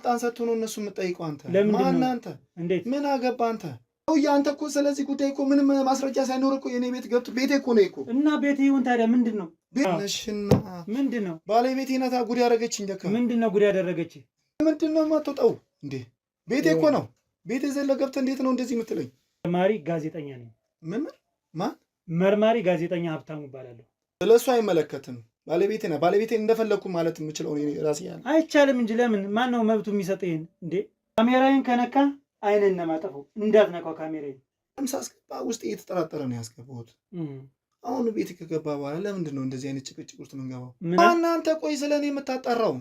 ስልጣን ሰጥቶ ነው እነሱ የምጠይቀው? አንተ ማን አንተ? ምን አገባ አንተ? አንተ እኮ ስለዚህ ጉዳይ እኮ ምንም ማስረጃ ሳይኖር እኮ የኔ ቤት ገብቶ ቤቴ እኮ ነው እኮ። እና ቤቴ ይሁን ታዲያ ምንድነው? ቤትሽና ምንድነው? ባለቤቴ ናታ ጉድ ያደረገችኝ። ደካ ምንድነው ጉድ ያደረገች? ምንድነው የማትወጣው እንዴ? ቤቴ እኮ ነው። ቤቴ ዘለ ገብተህ እንዴት ነው እንደዚህ የምትለኝ? መርማሪ ጋዜጠኛ ነኝ። ምን መርማሪ ጋዜጠኛ ሀብታሙ እባላለሁ። ስለሱ አይመለከትም። ባለቤቴ ነው። ባለቤቴን እንደፈለኩ ማለት የምችለው እኔ ራሴ ያለ አይቻልም እንጂ ለምን? ማን ነው መብቱ የሚሰጠኝ እንዴ? ካሜራዬን ከነካ አይነን ነው ማጠፈው። እንዳትነካው ካሜራዬን። ሳስገባ ውስጥ እየተጠራጠረ ነው ያስገባሁት። አሁን ቤት ከገባ በኋላ ለምንድን ነው እንደዚህ አይነት ጭቅጭቅ ውስጥ የምንገባው? እናንተ ቆይ ስለኔ የምታጣራው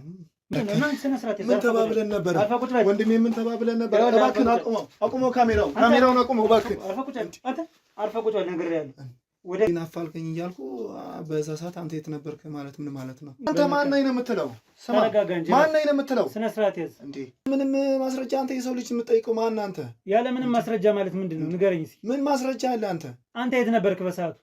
ምን ተባብለን ነበር? ወንድሜ ምን ተባብለን ነበር? እባክህን አቁመው፣ ካሜራውን አቁመው እባክህን። አርፈህ ቁጭ በል ነግሬሃለሁ። ወደ ናፋልከኝ እያልኩ በዛ ሰዓት አንተ የት ነበርክ ማለት ምን ማለት ነው? አንተ ማን ነኝ ነው የምትለው? ማን ነኝ ነው የምትለው? ስነ ስርዓት ያዝ እንዴ! ምንም ማስረጃ አንተ የሰው ልጅ የምትጠይቀው ማን አንተ? ያለ ምንም ማስረጃ ማለት ምንድን ነው? ንገረኝ እስኪ። ምን ማስረጃ አለ? አንተ የት ነበርክ በሰዓቱ?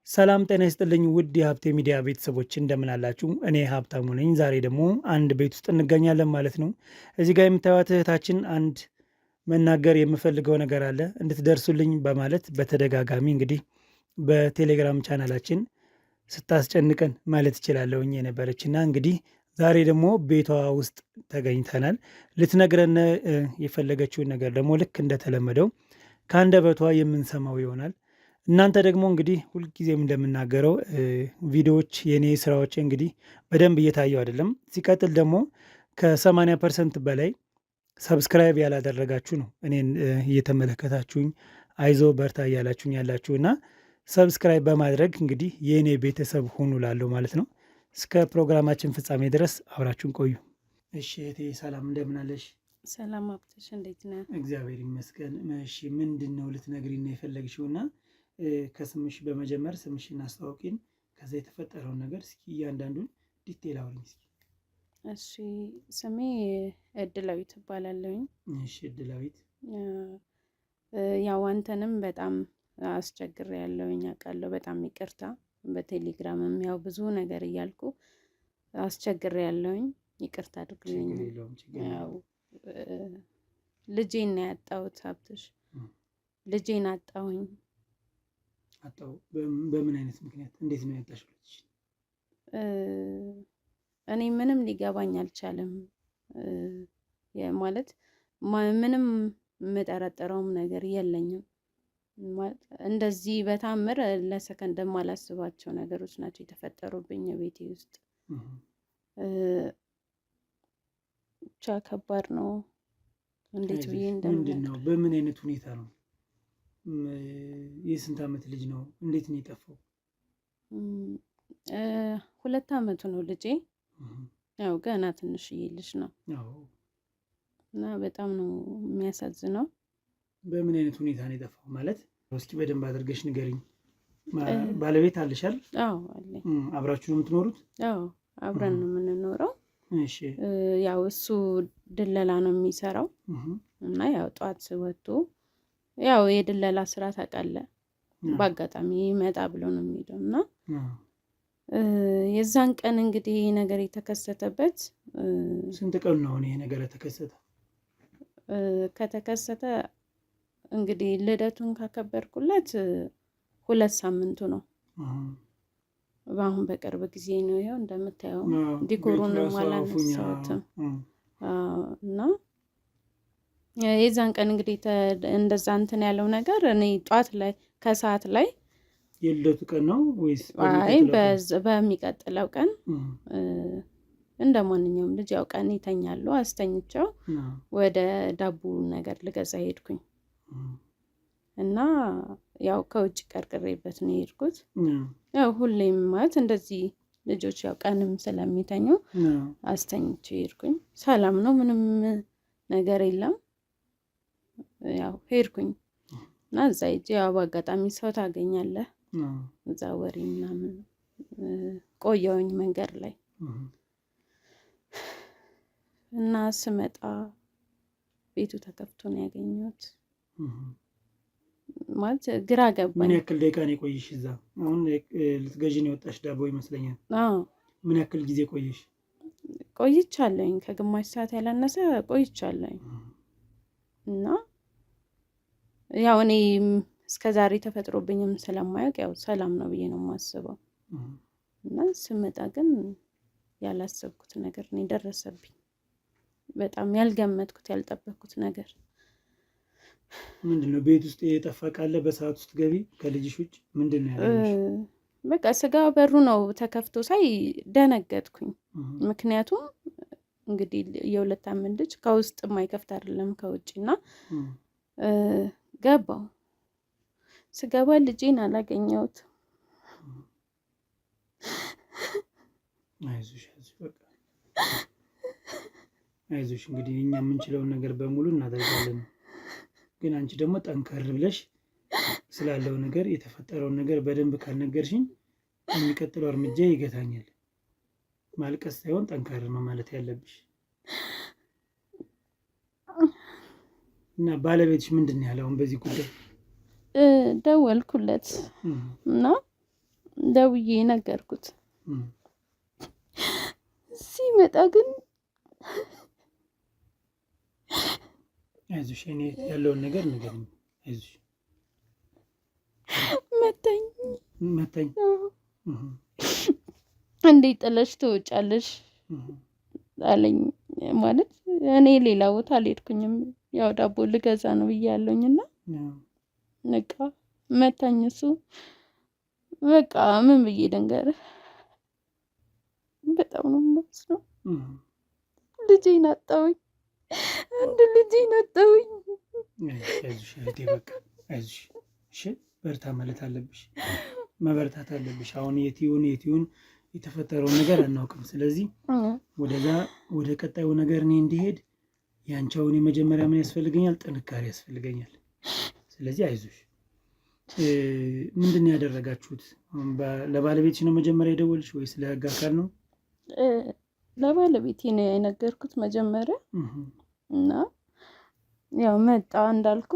ሰላም ጤና ይስጥልኝ ውድ የሀብቴ ሚዲያ ቤተሰቦች እንደምን አላችሁ? እኔ ሀብታሙ ነኝ። ዛሬ ደግሞ አንድ ቤት ውስጥ እንገኛለን ማለት ነው። እዚህ ጋር የምታዩት እህታችን አንድ መናገር የምፈልገው ነገር አለ እንድትደርሱልኝ በማለት በተደጋጋሚ እንግዲህ በቴሌግራም ቻናላችን ስታስጨንቀን ማለት እችላለሁኝ የነበረችና እንግዲህ ዛሬ ደግሞ ቤቷ ውስጥ ተገኝተናል። ልትነግረን የፈለገችውን ነገር ደግሞ ልክ እንደተለመደው ከአንደበቷ የምንሰማው ይሆናል። እናንተ ደግሞ እንግዲህ ሁልጊዜም እንደምናገረው ቪዲዮዎች የኔ ስራዎች እንግዲህ በደንብ እየታየው አይደለም። ሲቀጥል ደግሞ ከ80% በላይ ሰብስክራይብ ያላደረጋችሁ ነው እኔን እየተመለከታችሁኝ አይዞ በርታ እያላችሁኝ ያላችሁና ሰብስክራይብ በማድረግ እንግዲህ የኔ ቤተሰብ ሁኑ ላለው ማለት ነው። እስከ ፕሮግራማችን ፍጻሜ ድረስ አብራችሁን ቆዩ። እሺ እህቴ ሰላም እንደምን አለሽ? ሰላም አብተሽ እንዴት ነህ? እግዚአብሔር ይመስገን። እሺ ምንድነው ልትነግሪኝ ነው የፈለግሽውና ከስምሽ በመጀመር ስምሽን አስተዋውቂን፣ ከዛ የተፈጠረውን ነገር እስኪ እያንዳንዱን ዲቴል አውሪኝ እስኪ። እሺ ስሜ እድላዊት እባላለሁኝ። እሺ እድላዊት፣ ያው አንተንም በጣም አስቸግሬያለሁኝ አውቃለሁ። በጣም ይቅርታ። በቴሌግራምም ያው ብዙ ነገር እያልኩ አስቸግሬያለሁኝ። ይቅርታ አድርግልኝ። ያው ልጄን ነው ያጣሁት ሀብትሽ፣ ልጄን አጣሁኝ። አጣው? በምን አይነት ምክንያት? እንዴት ነው ያጣሽው? እኔ ምንም ሊገባኝ አልቻለም። ማለት ምንም የምጠረጥረውም ነገር የለኝም። እንደዚህ በታምር ለሰከንድ የማላስባቸው ነገሮች ናቸው የተፈጠሩብኝ ቤቴ ውስጥ። ብቻ ከባድ ነው። እንዴት ብዬ ምንድን ነው? በምን አይነት ሁኔታ ነው? የስንት ዓመት ልጅ ነው? እንዴት ነው የጠፋው? 2 ዓመቱ ነው ልጄ። ያው ገና ትንሽዬ ልጅ ነው እና በጣም ነው የሚያሳዝነው። በምን አይነት ሁኔታ ነው የጠፋው? ማለት እስኪ በደንብ አድርገሽ ንገሪኝ። ባለቤት አለሻል? አዎ አለኝ። አብራችሁ ነው የምትኖሩት? አዎ አብረን ነው የምንኖረው። እሺ። ያው እሱ ድለላ ነው የሚሰራው እና ያው ጠዋት ወጥቶ ያው የድለላ ስራ ታውቃለህ፣ በአጋጣሚ ይመጣ ብሎ ነው የሚሄደው እና የዛን ቀን እንግዲህ ይሄ ነገር የተከሰተበት። ስንት ቀን ነው ይሄ ነገር የተከሰተ? ከተከሰተ እንግዲህ ልደቱን ካከበርኩለት 2 ሳምንቱ ነው። አሁን በቅርብ ጊዜ ነው። ይኸው እንደምታየው ዲኮሩን አላነሳሁትም እና የዛን ቀን እንግዲህ እንደዛ እንትን ያለው ነገር እኔ ጧት ላይ ከሰዓት ላይ የልደቱ ቀን ነው ወይስ? አይ በሚቀጥለው ቀን እንደ ማንኛውም ልጅ ያው ቀን ይተኛሉ። አስተኝቸው ወደ ዳቦ ነገር ልገዛ ሄድኩኝ እና ያው ከውጭ ቀርቅሬበት ነው የሄድኩት። ያው ሁሌም ማለት እንደዚህ ልጆች ያው ቀንም ስለሚተኙ አስተኝቼ ሄድኩኝ። ሰላም ነው፣ ምንም ነገር የለም። ያው ሄድኩኝ እና እዛ ሂጅ ያው በአጋጣሚ ሰው ታገኛለህ። እዛ ወሬ ምናምን ቆየሁኝ መንገድ ላይ እና ስመጣ ቤቱ ተከፍቶ ነው ያገኘሁት። ማለት ግራ ገባኝ። ምን ያክል ደቂቃ ነው የቆየሽ እዛ? አሁን ልትገዢ ነው የወጣሽ ዳቦ ይመስለኛል። ምን ያክል ጊዜ ቆየሽ? ቆይቻለኝ፣ ከግማሽ ሰዓት ያላነሰ ቆይቻለኝ። እና ያው እኔ እስከዛሬ ተፈጥሮብኝም ስለማያውቅ ያው ሰላም ነው ብዬ ነው የማስበው። እና ስመጣ ግን ያላሰብኩት ነገር ነው ደረሰብኝ። በጣም ያልገመትኩት ያልጠበቅኩት ነገር። ምንድነው? ቤት ውስጥ የጠፋ ቃለ በሰዓት ውስጥ ገቢ ከልጅሽ ውጭ ምንድነው ያለሽ? በቃ ስጋ በሩ ነው ተከፍቶ ሳይ ደነገጥኩኝ። ምክንያቱም እንግዲህ የ2 ዓመት ልጅ ከውስጥ የማይከፍት አይደለም ከውጭና ገባው። ስገባ ልጄን አላገኘሁት። አይዞሽ በቃ አይዞሽ። እንግዲህ እኛ የምንችለውን ነገር በሙሉ እናደርጋለን። ግን አንቺ ደግሞ ጠንከር ብለሽ ስላለው ነገር የተፈጠረውን ነገር በደንብ ካልነገርሽኝ የሚቀጥለው እርምጃ ይገታኛል። ማልቀስ ሳይሆን ጠንከር ነው ማለት ያለብሽ። እና ባለቤትሽ ምንድን ነው ያለው አሁን በዚህ ጉዳይ? ደወልኩለት እና ደውዬ ነገርኩት። ሲመጣ ግን አይዞሽ እኔ ያለውን ነገር ንገሪኝ። አይዞሽ መታኝ እንዴት ጥለሽ ትወጫለሽ አለኝ። ማለት እኔ ሌላ ቦታ አልሄድኩኝም፣ ያው ዳቦ ልገዛ ነው ብያለሁኝና በቃ መታኝ እሱ። በቃ ምን ብዬ ልንገርህ፣ በጣም ነው የማዝነው። ልጄን አጣሁኝ፣ አንድ ልጄን አጣሁኝ። አይዞሽ እህቴ በቃ አይዞሽ። እሺ በርታ ማለት አለብሽ፣ መበርታት አለብሽ። አሁን የት ይሁን የተፈጠረውን ነገር አናውቅም። ስለዚህ ወደ ቀጣዩ ነገር እኔ እንዲሄድ ያንቻውን የመጀመሪያ ምን ያስፈልገኛል? ጥንካሬ ያስፈልገኛል። ስለዚህ አይዞሽ። ምንድን ነው ያደረጋችሁት? ለባለቤትሽ ነው መጀመሪያ የደወልሽ ወይስ ለህግ አካል ነው? ለባለቤቴ ነው የነገርኩት መጀመሪያ እና ያው መጣ እንዳልኩ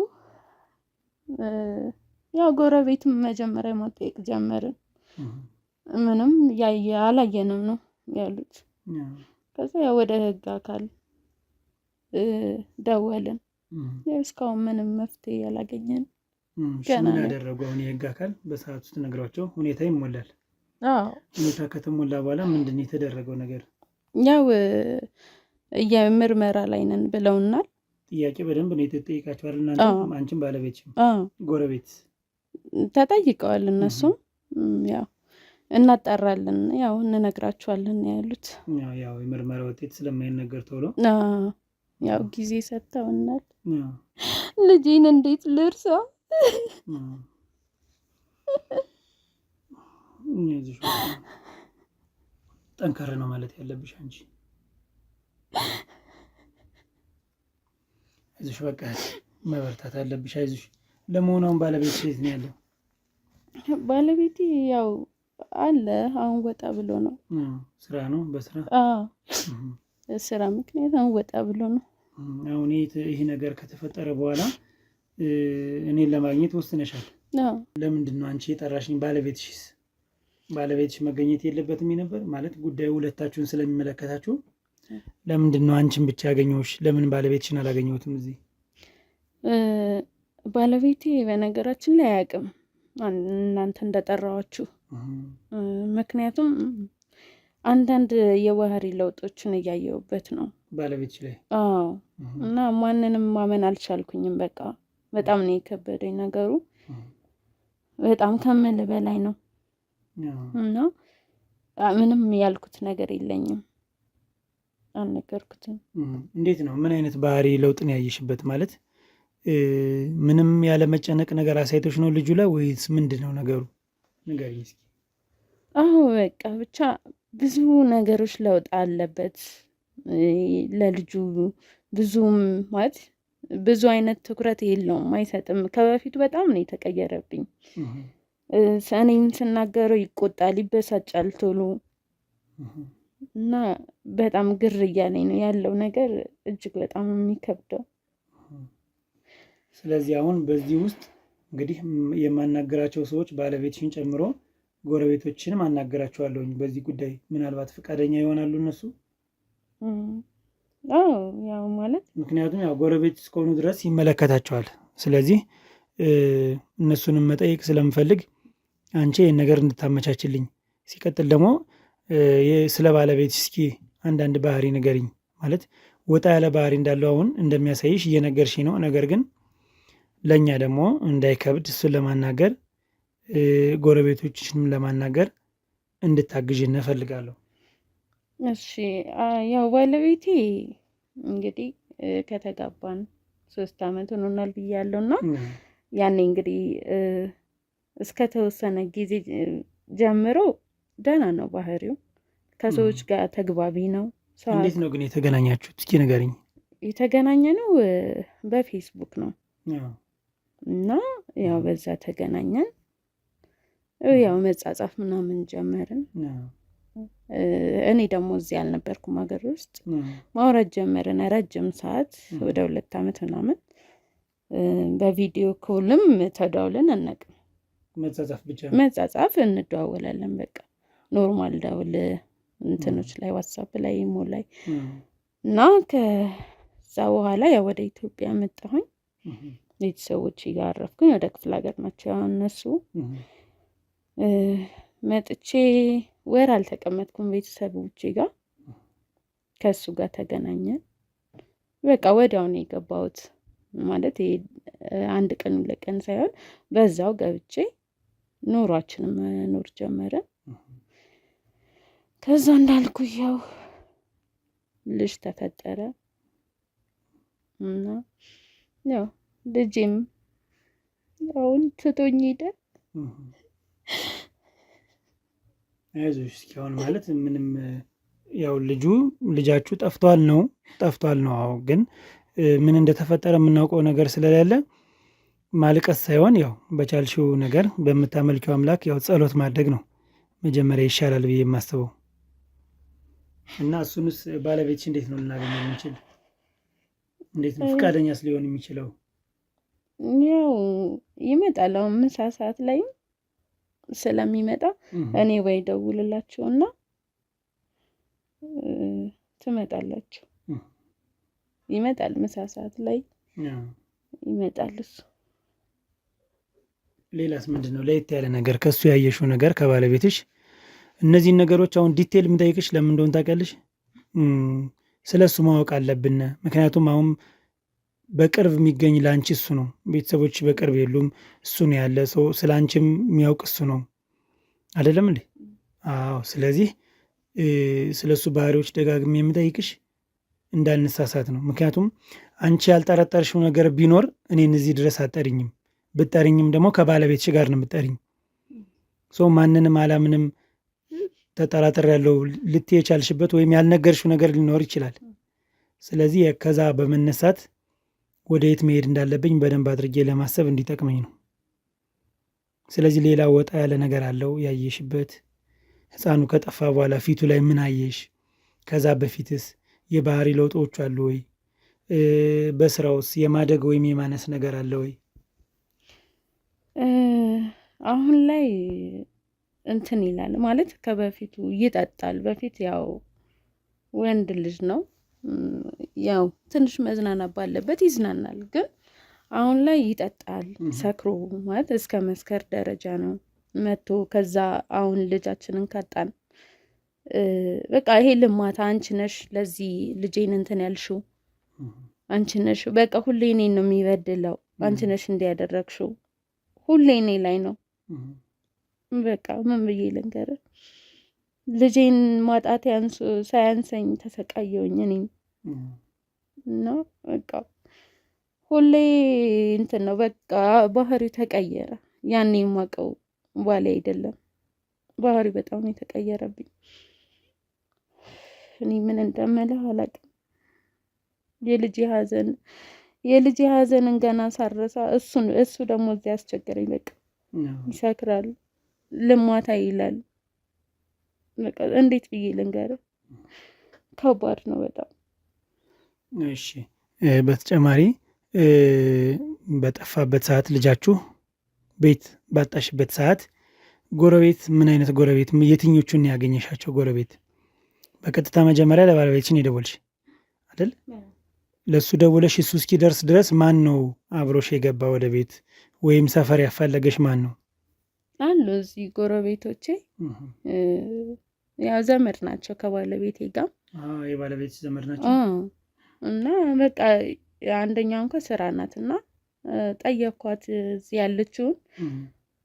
ያው ጎረቤትም መጀመሪያ መጠየቅ ጀመርን። ምንም አላየንም ነው ያሉት። ከዛ ያው ወደ ህግ አካል ደወልን። እስካሁን ምንም መፍትሄ ያላገኘን። ምን ያደረጉ? አሁን የህግ አካል በሰዓት ውስጥ ነግሯቸው ሁኔታ ይሞላል። ሁኔታ ከተሞላ በኋላ ምንድን ነው የተደረገው ነገር? ያው የምርመራ ላይ ነን ብለውናል። ጥያቄ በደንብ ነው የተጠየቃችኋል እናንተ? አንቺም ባለቤትሽም ጎረቤት ተጠይቀዋል። እነሱም ያው እናጣራለን ያው እንነግራችኋለን ያሉት። ያው የምርመራ ውጤት ስለማይነገር ቶሎ ያው ጊዜ ሰጥተውናል። ልጄን እንዴት ልርሳ? ጠንከር ነው ማለት ያለብሽ አንቺ። አይዞሽ በቃ መበርታት አለብሽ። አይዞሽ። ለመሆኑ አሁን ባለቤት የት ነው ያለው? ባለቤቴ ያው አለ፣ አሁን ወጣ ብሎ ነው። ስራ ነው በስራ ስራ ምክንያት አሁን ወጣ ብሎ ነው። አሁን ይሄ ነገር ከተፈጠረ በኋላ እኔን ለማግኘት ወስነሻል። ለምንድን ነው አንቺ የጠራሽኝ? ባለቤትሽ መገኘት የለበትም ነበር ማለት ጉዳዩ ሁለታችሁን ስለሚመለከታችሁ ለምንድን ነው አንቺን ብቻ ያገኘሁሽ? ለምን ባለቤትሽን አላገኘሁትም እዚህ? ባለቤቴ በነገራችን ላይ አያውቅም እናንተ እንደጠራዋችሁ። ምክንያቱም አንዳንድ የባህሪ ለውጦችን እያየሁበት ነው ባለቤትሽ ላይ። እና ማንንም ማመን አልቻልኩኝም። በቃ በጣም ነው የከበደኝ ነገሩ፣ በጣም ከምል በላይ ነው። እና ምንም ያልኩት ነገር የለኝም፣ አልነገርኩትም። እንዴት ነው? ምን አይነት ባህሪ ለውጥን ያየሽበት? ማለት ምንም ያለ መጨነቅ ነገር አሳይቶች ነው ልጁ ላይ ወይስ ምንድን ነው ነገሩ? ንገሪኝ እስኪ። በቃ ብቻ ብዙ ነገሮች ለውጥ አለበት። ለልጁ ብዙም ማለት ብዙ አይነት ትኩረት የለውም፣ አይሰጥም። ከበፊቱ በጣም ነው የተቀየረብኝ። እኔም ስናገረው ይቆጣል፣ ይበሳጫል ቶሎ እና በጣም ግር እያለኝ ነው ያለው ነገር እጅግ በጣም የሚከብደው። ስለዚህ አሁን በዚህ ውስጥ እንግዲህ የማናገራቸው ሰዎች ባለቤትሽን ጨምሮ ጎረቤቶችንም አናገራቸዋለሁኝ በዚህ ጉዳይ። ምናልባት ፈቃደኛ ይሆናሉ እነሱ? ያው ማለት ምክንያቱም ያው ጎረቤት እስከሆኑ ድረስ ይመለከታቸዋል። ስለዚህ እነሱንም መጠየቅ ስለምፈልግ አንቺ ይህን ነገር እንድታመቻችልኝ። ሲቀጥል ደግሞ ስለ ባለቤት እስኪ አንዳንድ ባህሪ ንገሪኝ። ማለት ወጣ ያለ ባህሪ እንዳለው አሁን እንደሚያሳይሽ እየነገርሽ ነው። ነገር ግን ለእኛ ደግሞ እንዳይከብድ እሱን ለማናገር ጎረቤቶችንም ለማናገር እንድታግዥን እፈልጋለሁ። እሺ ያው ባለቤቴ እንግዲህ ከተጋባን 3 ዓመት ሆኖናል ብያለሁ እና ያኔ እንግዲህ እስከ ተወሰነ ጊዜ ጀምሮ ደህና ነው ባህሪው። ከሰዎች ጋር ተግባቢ ነው። እንዴት ነው ግን የተገናኛችሁት? እስኪ ንገሪኝ። የተገናኘ ነው በፌስቡክ ነው እና ያው በዛ ተገናኘን። ያው መጻጻፍ ምናምን ጀመርን። እኔ ደግሞ እዚህ አልነበርኩም ሀገር ውስጥ። ማውራት ጀመርን ረጅም ሰዓት ወደ 2 ዓመት ምናምን። በቪዲዮ ኮልም ተደዋውለን አናውቅም። መጻጻፍ ብቻ መጻጻፍ እንደዋወላለን። በቃ ኖርማል ደውል እንትኖች ላይ ዋትስአፕ ላይ ኢሞ ላይ እና ከዛ በኋላ ያው ወደ ኢትዮጵያ መጣሁኝ። ቤተሰቦቼ ጋር አረፍኩኝ። ወደ ክፍለ ሀገር ናቸው እነሱ። መጥቼ ወር አልተቀመጥኩም ቤተሰቦቼ ጋር። ከሱ ጋር ተገናኘን። በቃ ወዲያው ነው የገባሁት። ማለት 1 ቀን 2 ቀን ሳይሆን በዛው ገብቼ ኑሯችንን መኖር ጀመረን። ከዛ እንዳልኩ ያው ልጅ ተፈጠረ እና ያው ልጄም አሁን ትቶኝ ሄደ። አይዞሽ እስኪ አሁን ማለት ምንም ያው ልጃችሁ ጠፍቷል ነው። አዎ ግን ምን እንደተፈጠረ የምናውቀው ነገር ስለሌለ ማልቀስ ሳይሆን ያው በቻልሽው ነገር በምታመልኪው አምላክ ያው ጸሎት ማድረግ ነው መጀመሪያ ይሻላል ብዬ የማስበው። እና እሱንስ ባለቤትሽ እንዴት ነው ልናገኘው የምንችል? እንዴት ነው ፈቃደኛስ ሊሆን የሚችለው? ያው ይመጣል። አሁን ምሳ ሰዓት ላይ ስለሚመጣ እኔ ወይ ደውልላችሁና ትመጣላችሁ። ይመጣል ምሳ ሰዓት ላይ ይመጣል እሱ። ሌላስ ምንድነው ለየት ያለ ነገር ከሱ ያየሽው ነገር ከባለቤትሽ? እነዚህን ነገሮች አሁን ዲቴል የምጠይቅሽ ለምን እንደሆነ ታውቂያለሽ? ስለሱ ማወቅ አለብን። ምክንያቱም አሁን በቅርብ የሚገኝ ለአንቺ እሱ ነው። ቤተሰቦች በቅርብ የሉም። እሱ ነው ያለ ሰው። ስለ አንቺም የሚያውቅ እሱ ነው አይደለም እንዴ? አዎ። ስለዚህ ስለሱ ባህሪዎች ደጋግሜ የምጠይቅሽ እንዳንሳሳት ነው። ምክንያቱም አንቺ ያልጠረጠርሽው ነገር ቢኖር እኔን እዚህ ድረስ አትጠሪኝም። ብትጠሪኝም ደግሞ ከባለቤትሽ ጋር ነው የምትጠሪኝ። ሰው ማንንም አላምንም ተጠራጥር ያለው ልትይ የቻልሽበት ወይም ያልነገርሽው ነገር ሊኖር ይችላል። ስለዚህ ከዛ በመነሳት ወደ የት መሄድ እንዳለብኝ በደንብ አድርጌ ለማሰብ እንዲጠቅመኝ ነው። ስለዚህ ሌላ ወጣ ያለ ነገር አለው ያየሽበት? ህፃኑ ከጠፋ በኋላ ፊቱ ላይ ምን አየሽ? ከዛ በፊትስ የባህሪ ለውጦች አሉ ወይ? በስራውስ የማደግ ወይም የማነስ ነገር አለ ወይ? አሁን ላይ እንትን ይላል ማለት ከበፊቱ ይጠጣል። በፊት ያው ወንድ ልጅ ነው ያው ትንሽ መዝናናት ባለበት ይዝናናል። ግን አሁን ላይ ይጠጣል። ሰክሮ ማለት እስከ መስከር ደረጃ ነው መጥቶ። ከዛ አሁን ልጃችንን ካጣን በቃ ይሄ ልማታ አንቺ ነሽ ለዚህ ልጄን እንትን ያልሽው አንቺ ነሽ፣ በቃ ሁሌ እኔን ነው የሚበድለው፣ አንቺ ነሽ እንዲያደረግሽው፣ ሁሌ እኔ ላይ ነው። በቃ ምን ብዬ ልንገርህ? ልጄን ማጣት ሳያንሰኝ ተሰቃየውኝ እኔም እና በቃ ሁሌ እንትን ነው። በቃ ባህሪው ተቀየረ። ያኔ የማውቀው ባሌ አይደለም። ባህሪው በጣም ነው የተቀየረብኝ። እኔ ምን እንደምልህ አላውቅም። የልጄ ሀዘንን ገና ሳረሳ እሱ ደግሞ እዚህ አስቸገረኝ። በቃ ይሰክራል፣ ልማታ ይላል። በቃ እንዴት ብዬ ልንገርህ? ከባድ ነው በጣም። እሺ፣ በተጨማሪ በጠፋበት ሰዓት ልጃችሁ ቤት ባጣሽበት ሰዓት ጎረቤት ምን አይነት ጎረቤት የትኞቹን ያገኘሻቸው ጎረቤት? በቀጥታ መጀመሪያ ለባለቤትሽን የደወልሽ አይደል? ለሱ ደውለሽ እሱ እስኪደርስ ድረስ ማን ነው አብሮሽ የገባ ወደ ቤት ወይም ሰፈር ያፋለገሽ ማን ነው? አሉ እዚህ ጎረቤቶቼ ያው ዘመድ ናቸው ከባለቤቴ ጋር። የባለቤት ዘመድ ናቸው። እና በቃ አንደኛው እንኳን ስራ ናትና ጠየኳት እዚህ ያለችውን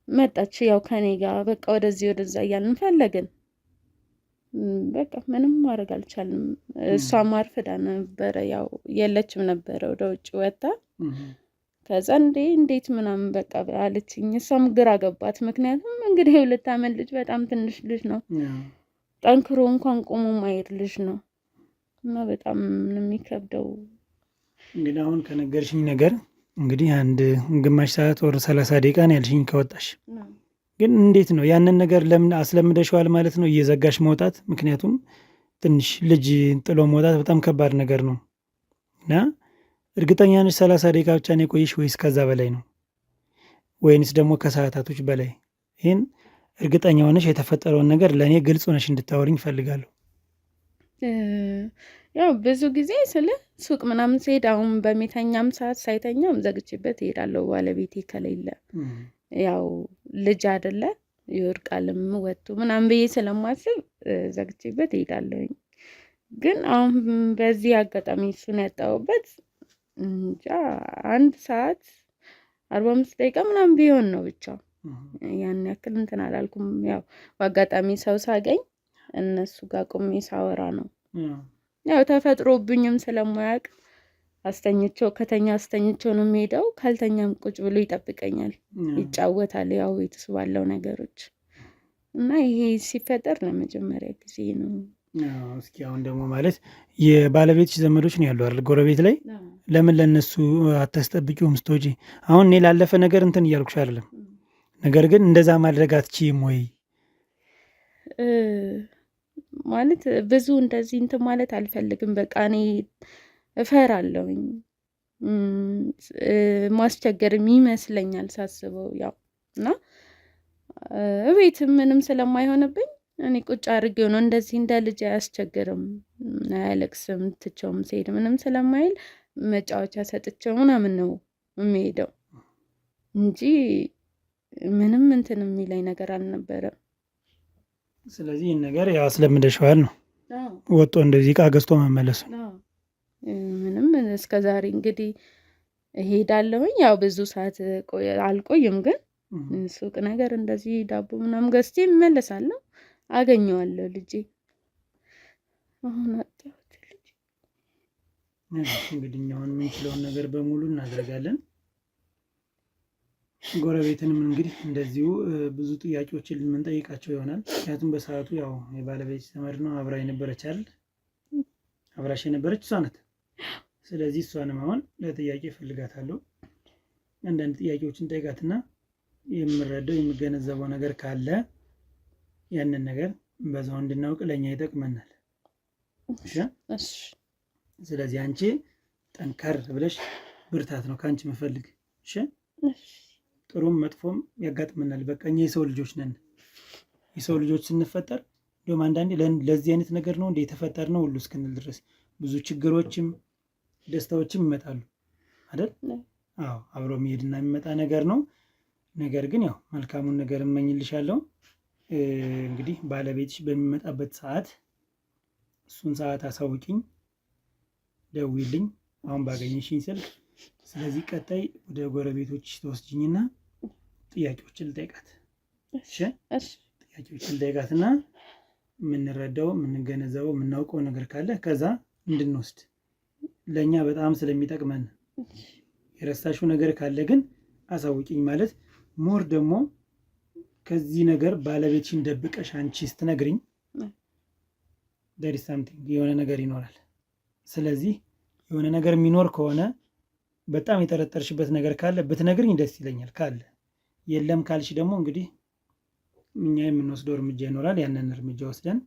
መጣች። ያው ከኔ ጋር በቃ ወደዚህ ወደዛ እያልን ፈለግን። በቃ ምንም ማድረግ አልቻልንም። እሷም አርፍዳ ነበረ፣ ያው የለችም ነበረ ወደ ውጭ ወጣ። ከዛ እንዴት ምናምን በቃ አለችኝ። እሷም ግራ ገባት። ምክንያቱም እንግዲህ 2 ዓመት ልጅ በጣም ትንሽ ልጅ ነው፣ ጠንክሮ እንኳን ቆሞ ማየት ልጅ ነው እና በጣም የሚከብደው። እንግዲህ አሁን ከነገርሽኝ ነገር እንግዲህ አንድ ግማሽ ሰዓት ወር 30 ደቂቃ ነው ያልሽኝ ከወጣሽ። ግን እንዴት ነው ያንን ነገር ለምን አስለምደሽዋል ማለት ነው እየዘጋሽ መውጣት? ምክንያቱም ትንሽ ልጅ ጥሎ መውጣት በጣም ከባድ ነገር ነው እና እርግጠኛ ነሽ 30 ደቂቃ ብቻ ነው የቆየሽ ወይስ ከዛ በላይ ነው? ወይንስ ደግሞ ከሰዓታቶች በላይ? ይህን እርግጠኛ ሆነሽ የተፈጠረውን ነገር ለእኔ ግልጽ ሆነሽ እንድታወሪኝ እፈልጋለሁ። ያው ብዙ ጊዜ ስለ ሱቅ ምናምን ስሄድ አሁን በሚተኛም ሰዓት ሳይተኛም ዘግቼበት እሄዳለሁ። ባለቤቴ ከሌለ ያው ልጅ አይደለ ይወርቃልም ወጥቶ ምናምን ብዬ ስለማስብ ዘግቼበት እሄዳለሁኝ። ግን አሁን በዚህ አጋጣሚ እሱን ያጣሁበት እንጃ 1 ሰዓት 45 ደቂቃ ምናምን ቢሆን ነው ብቻ። ያን ያክል እንትን አላልኩም። ያው በአጋጣሚ ሰው ሳገኝ እነሱ ጋር ቆሜ ሳወራ ነው። ያው ተፈጥሮብኝም ስለማያውቅ ከተኛ አስተኝቸው ነው የሚሄደው። ካልተኛም ቁጭ ብሎ ይጠብቀኛል፣ ይጫወታል። ያው ቤት ውስጥ ባለው ነገሮች እና ይሄ ሲፈጠር ለመጀመሪያ ጊዜ ነው። እስኪ አሁን ደግሞ ማለት የባለቤትሽ ዘመዶች ነው ያሉ አይደል ጎረቤት ላይ? ለምን ለነሱ አታስጠብቂውም ስትወጪ? አሁን እኔ ላለፈ ነገር እንትን እያልኩሽ አይደለም፣ ነገር ግን እንደዛ ማድረግ አትችይም ወይ? ማለት ብዙ እንደዚህ እንትን ማለት አልፈልግም። በቃ እኔ እፈራለሁኝ፣ ማስቸገርም ይመስለኛል ሳስበው። ያው እና እቤት ምንም ስለማይሆንብኝ እኔ ቁጭ አድርጌው ነው እንደዚህ እንደ ልጅ አያስቸግርም፣ አያለቅስም። ትቼውም ስሄድ ምንም ስለማይል መጫወቻ ሰጥቼው ምናምን ነው የሚሄደው እንጂ ምንም እንትን የሚለኝ ነገር አልነበረም። ስለዚህ ይህን ነገር ያው አስለምደሽዋል ነው ወጥቶ እንደዚህ ዕቃ ገዝቶ መመለሱ። ምንም እስከ ዛሬ እንግዲህ እሄዳለሁኝ። ያው ብዙ ሰዓት አልቆይም፣ ግን ሱቅ ነገር እንደዚህ ዳቦ ምናምን ገዝቼ እመለሳለሁ። አገኘዋለሁ ልጄ አሁን አጣሁት ልጄ። እንግዲህ አሁን የምንችለውን ነገር በሙሉ እናደርጋለን። ጎረቤትንም እንግዲህ እንደዚሁ ብዙ ጥያቄዎችን የምንጠይቃቸው ይሆናል። ምክንያቱም በሰዓቱ ያው የባለቤት ዘመድ ነው፣ አብራ የነበረች አይደል? አብራሽ የነበረች እሷ ናት። ስለዚህ እሷንም አሁን ለጥያቄ እፈልጋታለሁ። አንዳንድ ጥያቄዎችን ጠይቃትና የምረዳው የምገነዘበው ነገር ካለ ያንን ነገር በዛው እንድናውቅ ለእኛ ይጠቅመናል። እሺ። ስለዚህ አንቺ ጠንከር ብለሽ ብርታት ነው ከአንቺ መፈልግ። እሺ። ጥሩም መጥፎም ያጋጥመናል። በቃ እኛ የሰው ልጆች ነን። የሰው ልጆች ስንፈጠር እንዲሁም አንዳንዴ ለዚህ አይነት ነገር ነው እንደ የተፈጠር ነው ሁሉ እስክንል ድረስ ብዙ ችግሮችም ደስታዎችም ይመጣሉ አይደል? አዎ፣ አብሮ የሚሄድና የሚመጣ ነገር ነው። ነገር ግን ያው መልካሙን ነገር እመኝልሻለሁ። እንግዲህ ባለቤትሽ በሚመጣበት ሰዓት እሱን ሰዓት አሳውቂኝ፣ ደውይልኝ አሁን ባገኘሽኝ ስልክ። ስለዚህ ቀጣይ ወደ ጎረቤቶች ተወስጂኝና ጥያቄዎችን ልጠይቃት። እሺ? ጥያቄዎችን ልጠይቃትና የምንረዳው የምንገነዘበው የምናውቀው ነገር ካለ ከዛ እንድንወስድ ለእኛ በጣም ስለሚጠቅመን። የረሳሽው ነገር ካለ ግን አሳውቂኝ። ማለት ሞር ደግሞ ከዚህ ነገር ባለቤትሽን ደብቀሽ አንቺ ስትነግሪኝ there is something የሆነ ነገር ይኖራል። ስለዚህ የሆነ ነገር የሚኖር ከሆነ በጣም የጠረጠርሽበት ነገር ካለ ብትነግሪኝ ደስ ይለኛል። ካለ የለም ካልሽ ደግሞ እንግዲህ እኛ የምንወስደው እርምጃ ይኖራል። ያንን እርምጃ ወስደን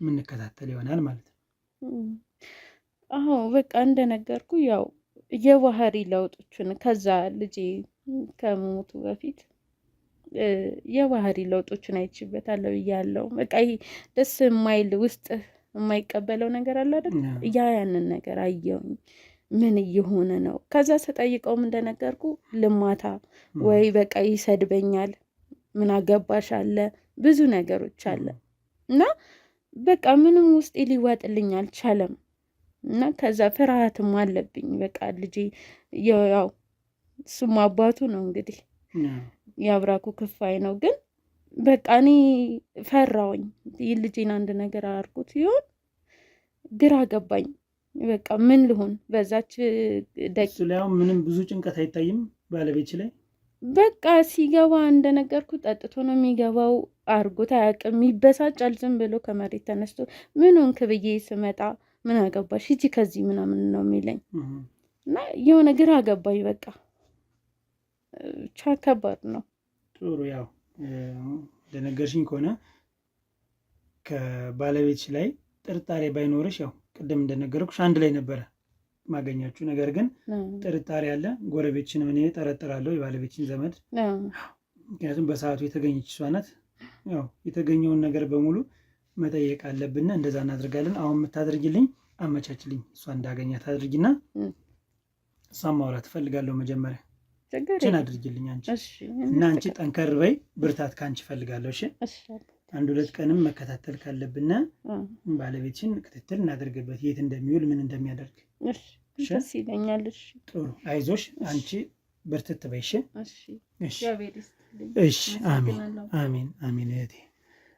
የምንከታተል ይሆናል ማለት ነው። አዎ በቃ እንደነገርኩ ያው የባህሪ ለውጦችን ከዛ ልጄ ከሞቱ በፊት የባህሪ ለውጦችን አይችበታለሁ እያለው በቃ ይሄ ደስ የማይል ውስጥ የማይቀበለው ነገር አለ አይደል? ያንን ነገር አየሁኝ። ምን እየሆነ ነው? ከዛ ስጠይቀውም እንደነገርኩ ልማታ ወይ በቃ ይሰድበኛል፣ ምን አገባሽ አለ፣ ብዙ ነገሮች አለ እና በቃ ምንም ውስጤ ሊዋጥልኝ አልቻለም። እና ከዛ ፍርሃትም አለብኝ። በቃ ልጄ ያው እሱም አባቱ ነው እንግዲህ የአብራኩ ክፋይ ነው። ግን በቃ እኔ ፈራውኝ ልጄን አንድ ነገር አድርጎት ይሆን ግራ ገባኝ። በቃ ምን ልሆን በዛች ደቂቃ ምንም ብዙ ጭንቀት አይታይም ባለቤት ላይ። በቃ ሲገባ እንደነገርኩ ጠጥቶ ነው የሚገባው። አርጎት አያውቅም። ይበሳጫል። ዝም ብሎ ከመሬት ተነስቶ ምን ሆንክ ብዬ ስመጣ ምን አገባሽ ሂጂ ከዚህ ምናምን ነው የሚለኝ እና የሆነ ግራ ገባኝ። በቃ ከባድ ነው። ጥሩ ያው እንደነገርሽኝ ከሆነ ከባለቤትሽ ላይ ጥርጣሬ ባይኖርሽ ያው ቅድም እንደነገርኩሽ አንድ ላይ ነበረ ማገኛችሁ። ነገር ግን ጥርጣሬ አለ። ጎረቤትሽንም እኔ ጠረጥራለሁ፣ የባለቤትሽን ዘመድ። ምክንያቱም በሰዓቱ የተገኘች እሷ ናት። ያው የተገኘውን ነገር በሙሉ መጠየቅ አለብን። እንደዛ እናደርጋለን። አሁን የምታደርጊልኝ አመቻችልኝ፣ እሷ እንዳገኛት አድርጊና እሷን ማውራት እፈልጋለሁ። መጀመሪያ ችን አድርጊልኝ አንቺ እና አንቺ ጠንከር በይ፣ ብርታት ከአንቺ እፈልጋለሁ። እሺ 1-2 ቀንም መከታተል ካለብን ባለቤትሽን ክትትል እናደርግበት፣ የት እንደሚውል ምን እንደሚያደርግ። ደስ ይለኛል። ጥሩ አይዞሽ፣ አንቺ ብርትት በይ። እሺ አሜን አሜን አሜን። እህቴ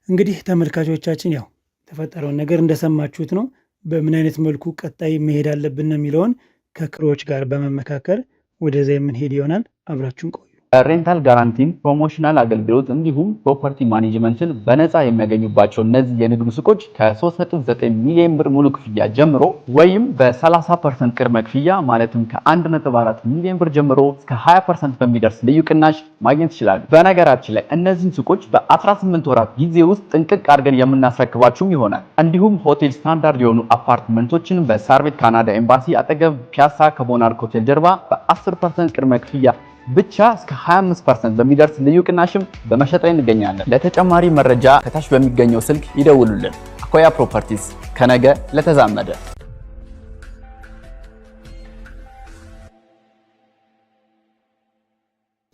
እንግዲህ ተመልካቾቻችን ያው የተፈጠረውን ነገር እንደሰማችሁት ነው። በምን አይነት መልኩ ቀጣይ መሄድ አለብን የሚለውን ከክሮች ጋር በመመካከር ወደዛ የምንሄድ ይሆናል። አብራችሁን ቆዩ። ሬንታል ጋራንቲን፣ ፕሮሞሽናል አገልግሎት እንዲሁም ፕሮፐርቲ ማኔጅመንትን በነፃ የሚያገኙባቸው እነዚህ የንግድ ሱቆች ከ3.9 ሚሊዮን ብር ሙሉ ክፍያ ጀምሮ ወይም በ30% ቅድመ ክፍያ ማለትም ከ1.4 ሚሊዮን ብር ጀምሮ እስከ 20% በሚደርስ ልዩ ቅናሽ ማግኘት ይችላሉ። በነገራችን ላይ እነዚህን ሱቆች በ18 ወራት ጊዜ ውስጥ ጥንቅቅ አድርገን የምናስረክባችሁም ይሆናል። እንዲሁም ሆቴል ስታንዳርድ የሆኑ አፓርትመንቶችን በሳር ቤት ካናዳ ኤምባሲ አጠገብ ፒያሳ ከቦናርክ ሆቴል ጀርባ በ10% ቅድመ ክፍያ ብቻ እስከ 25% በሚደርስ ልዩ ቅናሽም በመሸጥ ላይ እንገኛለን። ለተጨማሪ መረጃ ከታች በሚገኘው ስልክ ይደውሉልን። አኮያ ፕሮፐርቲስ፣ ከነገ ለተዛመደ።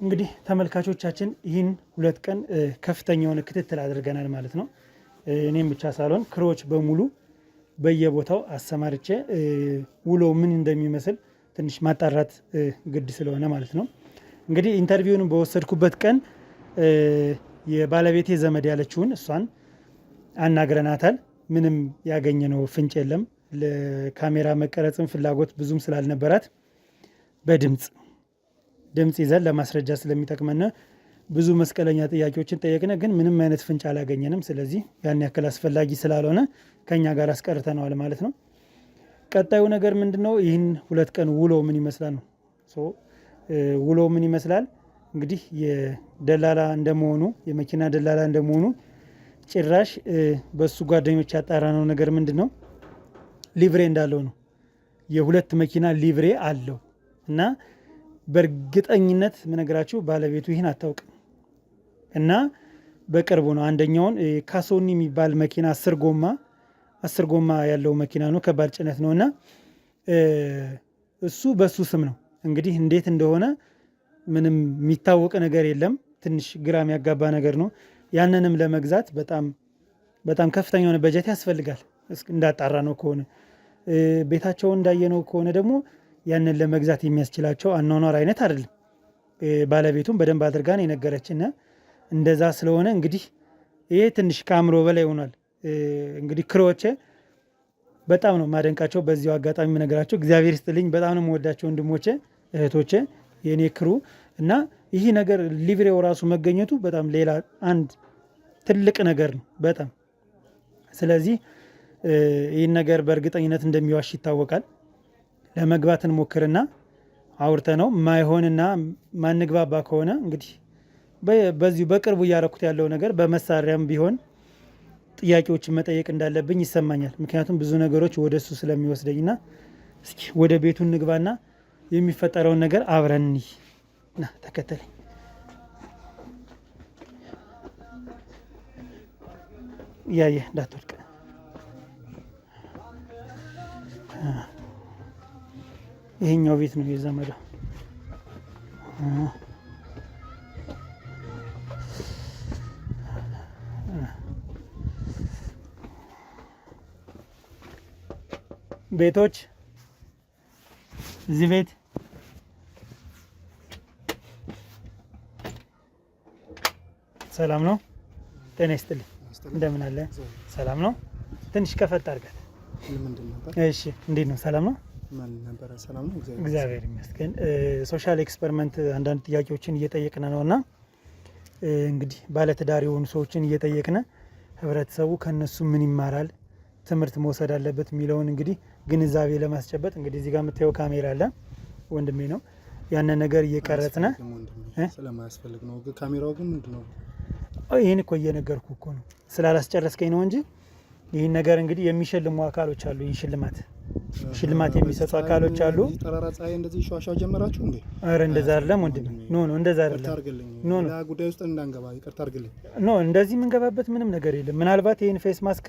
እንግዲህ ተመልካቾቻችን ይህን 2 ቀን ከፍተኛ የሆነ ክትትል አድርገናል ማለት ነው። እኔም ብቻ ሳልሆን ክሮች በሙሉ በየቦታው አሰማርቼ ውሎ ምን እንደሚመስል ትንሽ ማጣራት ግድ ስለሆነ ማለት ነው። እንግዲህ ኢንተርቪውን በወሰድኩበት ቀን የባለቤቴ ዘመድ ያለችውን እሷን አናግረናታል። ምንም ያገኘነው ፍንጭ የለም። ለካሜራ መቀረጽም ፍላጎት ብዙም ስላልነበራት በድምፅ ይዘን ለማስረጃ ስለሚጠቅመን ብዙ መስቀለኛ ጥያቄዎችን ጠየቅነ፣ ግን ምንም አይነት ፍንጭ አላገኘንም። ስለዚህ ያን ያክል አስፈላጊ ስላልሆነ ከኛ ጋር አስቀርተነዋል ማለት ነው። ቀጣዩ ነገር ምንድነው? ይህን 2 ቀን ውሎ ምን ይመስላል ነው። ውሎ ምን ይመስላል እንግዲህ የደላላ እንደመሆኑ የመኪና ደላላ እንደመሆኑ ጭራሽ በሱ ጓደኞች ያጣራነው ነገር ምንድነው? ሊቭሬ እንዳለው ነው። የ2 መኪና ሊቭሬ አለው እና በእርግጠኝነት ምነግራችሁ ባለቤቱ ይህን አታውቅም እና በቅርቡ ነው አንደኛውን ካሶኒ የሚባል መኪና 10 ጎማ ያለው መኪና ነው። ከባድ ጭነት ነው እና እሱ በሱ ስም ነው። እንግዲህ እንዴት እንደሆነ ምንም የሚታወቅ ነገር የለም። ትንሽ ግራ የሚያጋባ ነገር ነው። ያንንም ለመግዛት በጣም ከፍተኛ የሆነ በጀት ያስፈልጋል። እንዳጣራ ነው ከሆነ ቤታቸውን እንዳየነው ከሆነ ደግሞ ያንን ለመግዛት የሚያስችላቸው አኗኗር አይነት አይደለም። ባለቤቱም በደንብ አድርጋ ነው የነገረችን። እንደዛ ስለሆነ እንግዲህ ይሄ ትንሽ ከአእምሮ በላይ ሆኗል። እንግዲህ ክሮቼ በጣም ነው ማደንቃቸው። በዚሁ አጋጣሚ የምነግራቸው እግዚአብሔር ይስጥልኝ። በጣም ነው የምወዳቸው ወንድሞቼ እህቶቼ፣ የኔ ክሩ እና ይህ ነገር ሊቭሬው ራሱ መገኘቱ በጣም ሌላ አንድ ትልቅ ነገር ነው በጣም። ስለዚህ ይህን ነገር በእርግጠኝነት እንደሚዋሽ ይታወቃል። ለመግባት እንሞክርና አውርተ ነው ማይሆንና ማንግባባ ከሆነ እንግዲህ በዚሁ በቅርቡ እያረኩት ያለው ነገር በመሳሪያም ቢሆን ጥያቄዎችን መጠየቅ እንዳለብኝ ይሰማኛል። ምክንያቱም ብዙ ነገሮች ወደ እሱ ስለሚወስደኝና እስኪ ወደ ቤቱ እንግባና የሚፈጠረውን ነገር አብረን ና ተከተለኝ። እያየህ እንዳትወድቅ። ይሄኛው ቤት ነው የዘመዷ። ቤቶች እዚህ ቤት ሰላም ነው? ጤና ይስጥልኝ። እንደምን አለ? ሰላም ነው? ትንሽ ከፈት አድርጋት። እሺ፣ እንዴት ነው? ሰላም ነው? እግዚአብሔር ይመስገን። ሶሻል ኤክስፐሪመንት አንዳንድ ጥያቄዎችን እየጠየቅን ነው እና እንግዲህ ባለትዳር የሆኑ ሰዎችን እየጠየቅን ህብረተሰቡ ከነሱ ምን ይማራል፣ ትምህርት መውሰድ አለበት የሚለውን እንግዲህ ግንዛቤ ለማስጨበጥ እንግዲህ እዚህ ጋር የምታየው ካሜራ አለ፣ ወንድሜ ነው። ያንን ነገር እየቀረጽን ስለማያስፈልግ ነው። ካሜራው ግን ምንድነው? ይህን እኮ እየነገርኩ እኮ ነው፣ ስላላስጨረስከኝ ነው እንጂ ይህን ነገር እንግዲህ የሚሸልሙ አካሎች አሉ። ይህ ሽልማት የሚሰጡ አካሎች አሉ። ጠራራ ፀሐይ እንደዚህ ሸዋሻው ጀመራችሁ እንዴ? አረ እንደዛ አይደለም ወንድሜ። ኖ እንደዛ አይደለም። ኖ ጉዳይ ውስጥ እንዳንገባ ይቅርታ አድርግልኝ። ኖ እንደዚህ የምንገባበት ምንም ነገር የለም። ምናልባት ይህን ፌስ ማስክ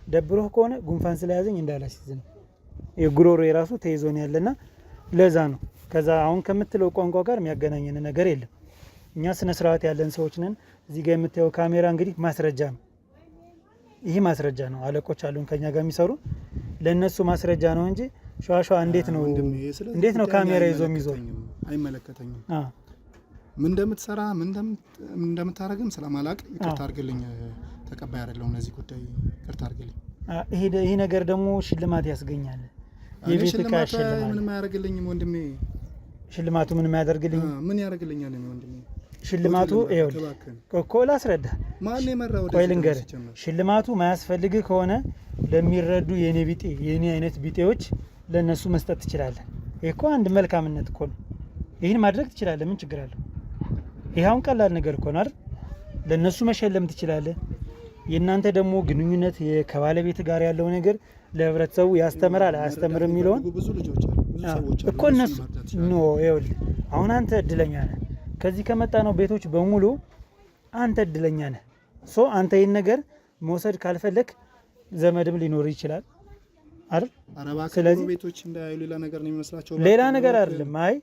ደብሮህ ከሆነ ጉንፋን ስለያዘኝ እንዳላሲዝ ነው። የጉሮሮ የራሱ ተይዞ ነው ያለና ለዛ ነው። ከዛ አሁን ከምትለው ቋንቋ ጋር የሚያገናኘን ነገር የለም። እኛ ስነ ስርዓት ያለን ሰዎች ነን። እዚህ ጋር የምታየው ካሜራ እንግዲህ ማስረጃ ነው። ይህ ማስረጃ ነው። አለቆች አሉን ከኛ ጋር የሚሰሩ ለነሱ ማስረጃ ነው እንጂ ሸዋሸዋ እንዴት ነው ካሜራ ይዞ የሚዞር? አይመለከተኝም። ምን እንደምትሰራ ምን እንደምታረግም ስለማላቅ ይቅርታ አድርግልኝ። ተቀባይ አይደለሁም ለዚህ ጉዳይ ይቅርታ አድርግልኝ። ይሄ ነገር ደግሞ ሽልማት ያስገኛል። የቤት ዕቃ ሽልማት ምንም አያደርግልኝም ወንድሜ። ሽልማቱ ምንም አያደርግልኝ። ምን ያደርግልኛል ወንድሜ? ሽልማቱ እኮ ላስረዳ። ቆይ ልንገርህ። ሽልማቱ ማያስፈልግህ ከሆነ ለሚረዱ የኔ አይነት ቢጤዎች ለነሱ መስጠት ትችላለህ። ይሄ እኮ አንድ መልካምነት እኮ ነው። ይህን ማድረግ ትችላለህ። ምን ችግር አለው? ይሄ አሁን ቀላል ነገር እኮ ነው አይደል? ለነሱ መሸለም ትችላለህ። የእናንተ ደግሞ ግንኙነት ከባለቤት ጋር ያለው ነገር ለህብረተሰቡ ያስተምራል አያስተምርም የሚለውን እኮ እነሱ ይኸውልህ፣ አሁን አንተ እድለኛ ነህ። ከዚህ ከመጣ ነው ቤቶች በሙሉ አንተ እድለኛ ነህ። አንተ ይህን ነገር መውሰድ ካልፈለክ ዘመድም ሊኖር ይችላል አይደል? ስለዚህ ቤቶች እንዳያዩ ሌላ ነገር ነው የሚመስላቸው። ሌላ ነገር አይደለም። አይ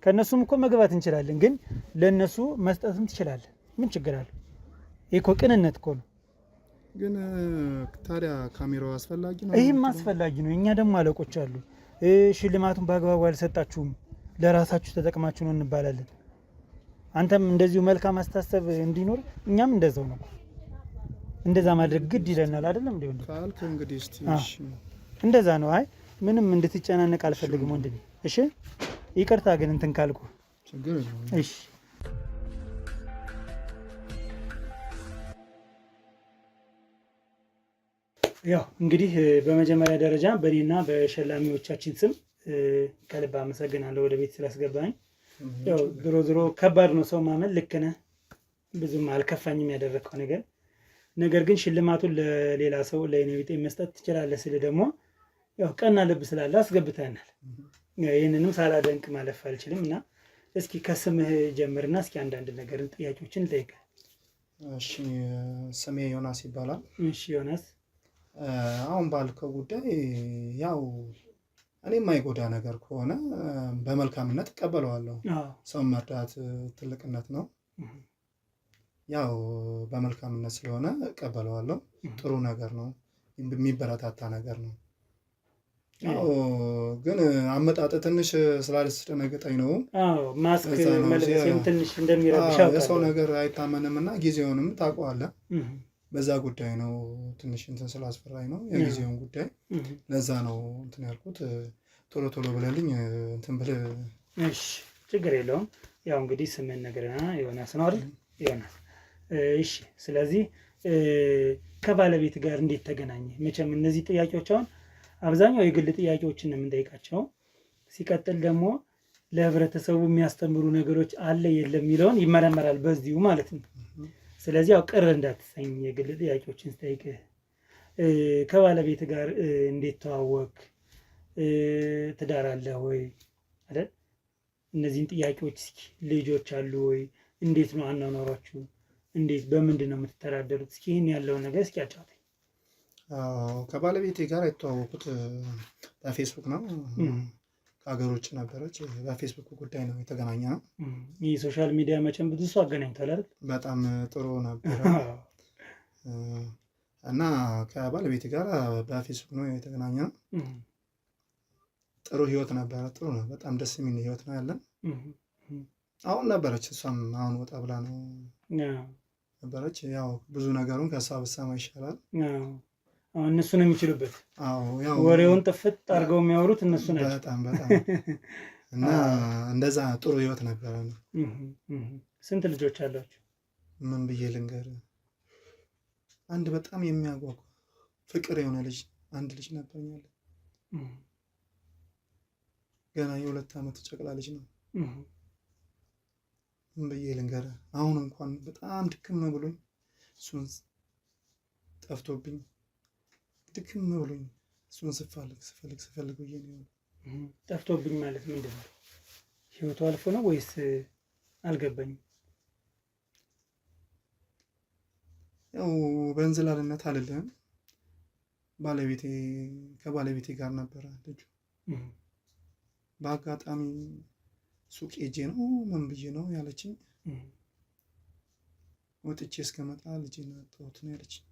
ከነሱም እኮ መግባት እንችላለን፣ ግን ለነሱ መስጠትም ትችላለህ። ምን ችግር አለ? ይሄ እኮ ቅንነት እኮ ነው። ግን ታዲያ ካሜራው አስፈላጊ ነው? ይህም አስፈላጊ ነው። እኛ ደግሞ አለቆች አሉ። ሽልማቱን በአግባቡ አልሰጣችሁም፣ ለራሳችሁ ተጠቅማችሁ ነው እንባላለን። አንተም እንደዚሁ መልካም አስተሳሰብ እንዲኖር እኛም እንደዛው ነው። እንደዛ ማድረግ ግድ ይለናል አይደለም እንዴ? ካልክ እንግዲህ እስቲ እሺ፣ እንደዛ ነው። አይ ምንም እንድትጨናነቅ አልፈልግም ወንድሜ። እሺ ይቅርታ ግን እንትን ካልኩ ችግር የለውም። እሺ ያው እንግዲህ በመጀመሪያ ደረጃ በእኔና በሸላሚዎቻችን ስም ከልብ አመሰግናለሁ ወደ ቤት ስላስገባኝ። ያው ድሮ ከባድ ነው ሰው ማመን። ልክ ነህ፣ ብዙም አልከፋኝም ያደረግከው ነገር። ነገር ግን ሽልማቱን ለሌላ ሰው ለእኔ ቢጤ መስጠት ትችላለህ ስል ደግሞ ያው ቀና ልብ ስላለ አስገብተናል። ይህንንም ሳላደንቅ ማለፍ አልችልም እና እስኪ ከስምህ ጀምርና እስኪ አንዳንድ ነገር ጥያቄዎችን ልጠይቅህ። እሺ፣ ስሜ ዮናስ ይባላል። እሺ ዮናስ፣ አሁን ባልከው ጉዳይ ያው እኔ የማይጎዳ ነገር ከሆነ በመልካምነት እቀበለዋለሁ። ሰው መርዳት ትልቅነት ነው። ያው በመልካምነት ስለሆነ እቀበለዋለሁ። ጥሩ ነገር ነው፣ የሚበረታታ ነገር ነው። ያው ግን አመጣጥ ትንሽ ስላልደነገጠኝ ነው። ማስክ መልበስም ትንሽ እንደሚረብሽ የሰው ነገር አይታመንም እና ጊዜውንም ታውቀዋለህ። በዛ ጉዳይ ነው ትንሽ እንትን ስላስፈራኝ ነው የጊዜውን ጉዳይ። ለዛ ነው እንትን ያልኩት። ቶሎ ብለልኝ እንትን ብለህ። እሺ ችግር የለውም። ያው እንግዲህ ስምን ነገርና ዮናስ ነው አይደል? ዮናስ። እሺ ስለዚህ ከባለቤት ጋር እንዴት ተገናኘ? መቼም እነዚህ ጥያቄዎች አሁን አብዛኛው የግል ጥያቄዎችን ነው የምንጠይቃቸው። ሲቀጥል ደግሞ ለህብረተሰቡ የሚያስተምሩ ነገሮች አለ የለም የሚለውን ይመረመራል በዚሁ ማለት ነው። ስለዚህ ያው ቅር እንዳትሰኝ የግል ጥያቄዎችን ስጠይቅ ከባለቤት ጋር እንዴት ተዋወቅ፣ ትዳር አለ ወይ አይደል? እነዚህን ጥያቄዎች እስኪ ልጆች አሉ ወይ፣ እንዴት ነው አኗኗራችሁ፣ እንዴት በምንድን ነው የምትተዳደሩት? እስኪ ይህን ያለውን ነገር እስኪ አጫውተኝ። ከባለቤቴ ጋር የተዋወቁት በፌስቡክ ነው። ከሀገር ውጭ ነበረች። በፌስቡክ ጉዳይ ነው የተገናኘ ነው። ይህ ሶሻል ሚዲያ መቼም ብዙ ሰው አገናኝቷል አይደል? በጣም ጥሩ ነበረ እና ከባለቤቴ ጋር በፌስቡክ ነው የተገናኘ ነው። ጥሩ ህይወት ነበረ። ጥሩ ነው። በጣም ደስ የሚል ህይወት ነው ያለን። አሁን ነበረች እሷም አሁን ወጣ ብላ ነው ነበረች። ያው ብዙ ነገሩን ከእሷ ብትሰማ ይሻላል። እነሱ ነው የሚችሉበት። ወሬውን ጥፍጥ አድርገው የሚያወሩት እነሱ ናቸው። በጣም በጣም እና እንደዛ ጥሩ ህይወት ነበረ ነው። ስንት ልጆች አሏችሁ? ምን ብዬ ልንገር፣ አንድ በጣም የሚያጓጓ ፍቅር የሆነ ልጅ አንድ ልጅ ነበረኛለ። ገና የ2 ዓመት ጨቅላ ልጅ ነው። ምን ብዬ ልንገር፣ አሁን እንኳን በጣም ድክም ብሎኝ እሱን ጠፍቶብኝ ድክም ብሎኝ እሱን ስፈልግ ብዬ ነው። ጠፍቶብኝ ማለት ምንድን ነው? ህይወቱ አልፎ ነው ወይስ አልገባኝም። ያው በእንዝላልነት አልልህም። ከባለቤቴ ጋር ነበረ ልጁ። በአጋጣሚ ሱቅ ሄጄ ነው ምን ብዬ ነው ያለችኝ። ወጥቼ እስከመጣ ልጄን አጣሁት ነው ያለችኝ።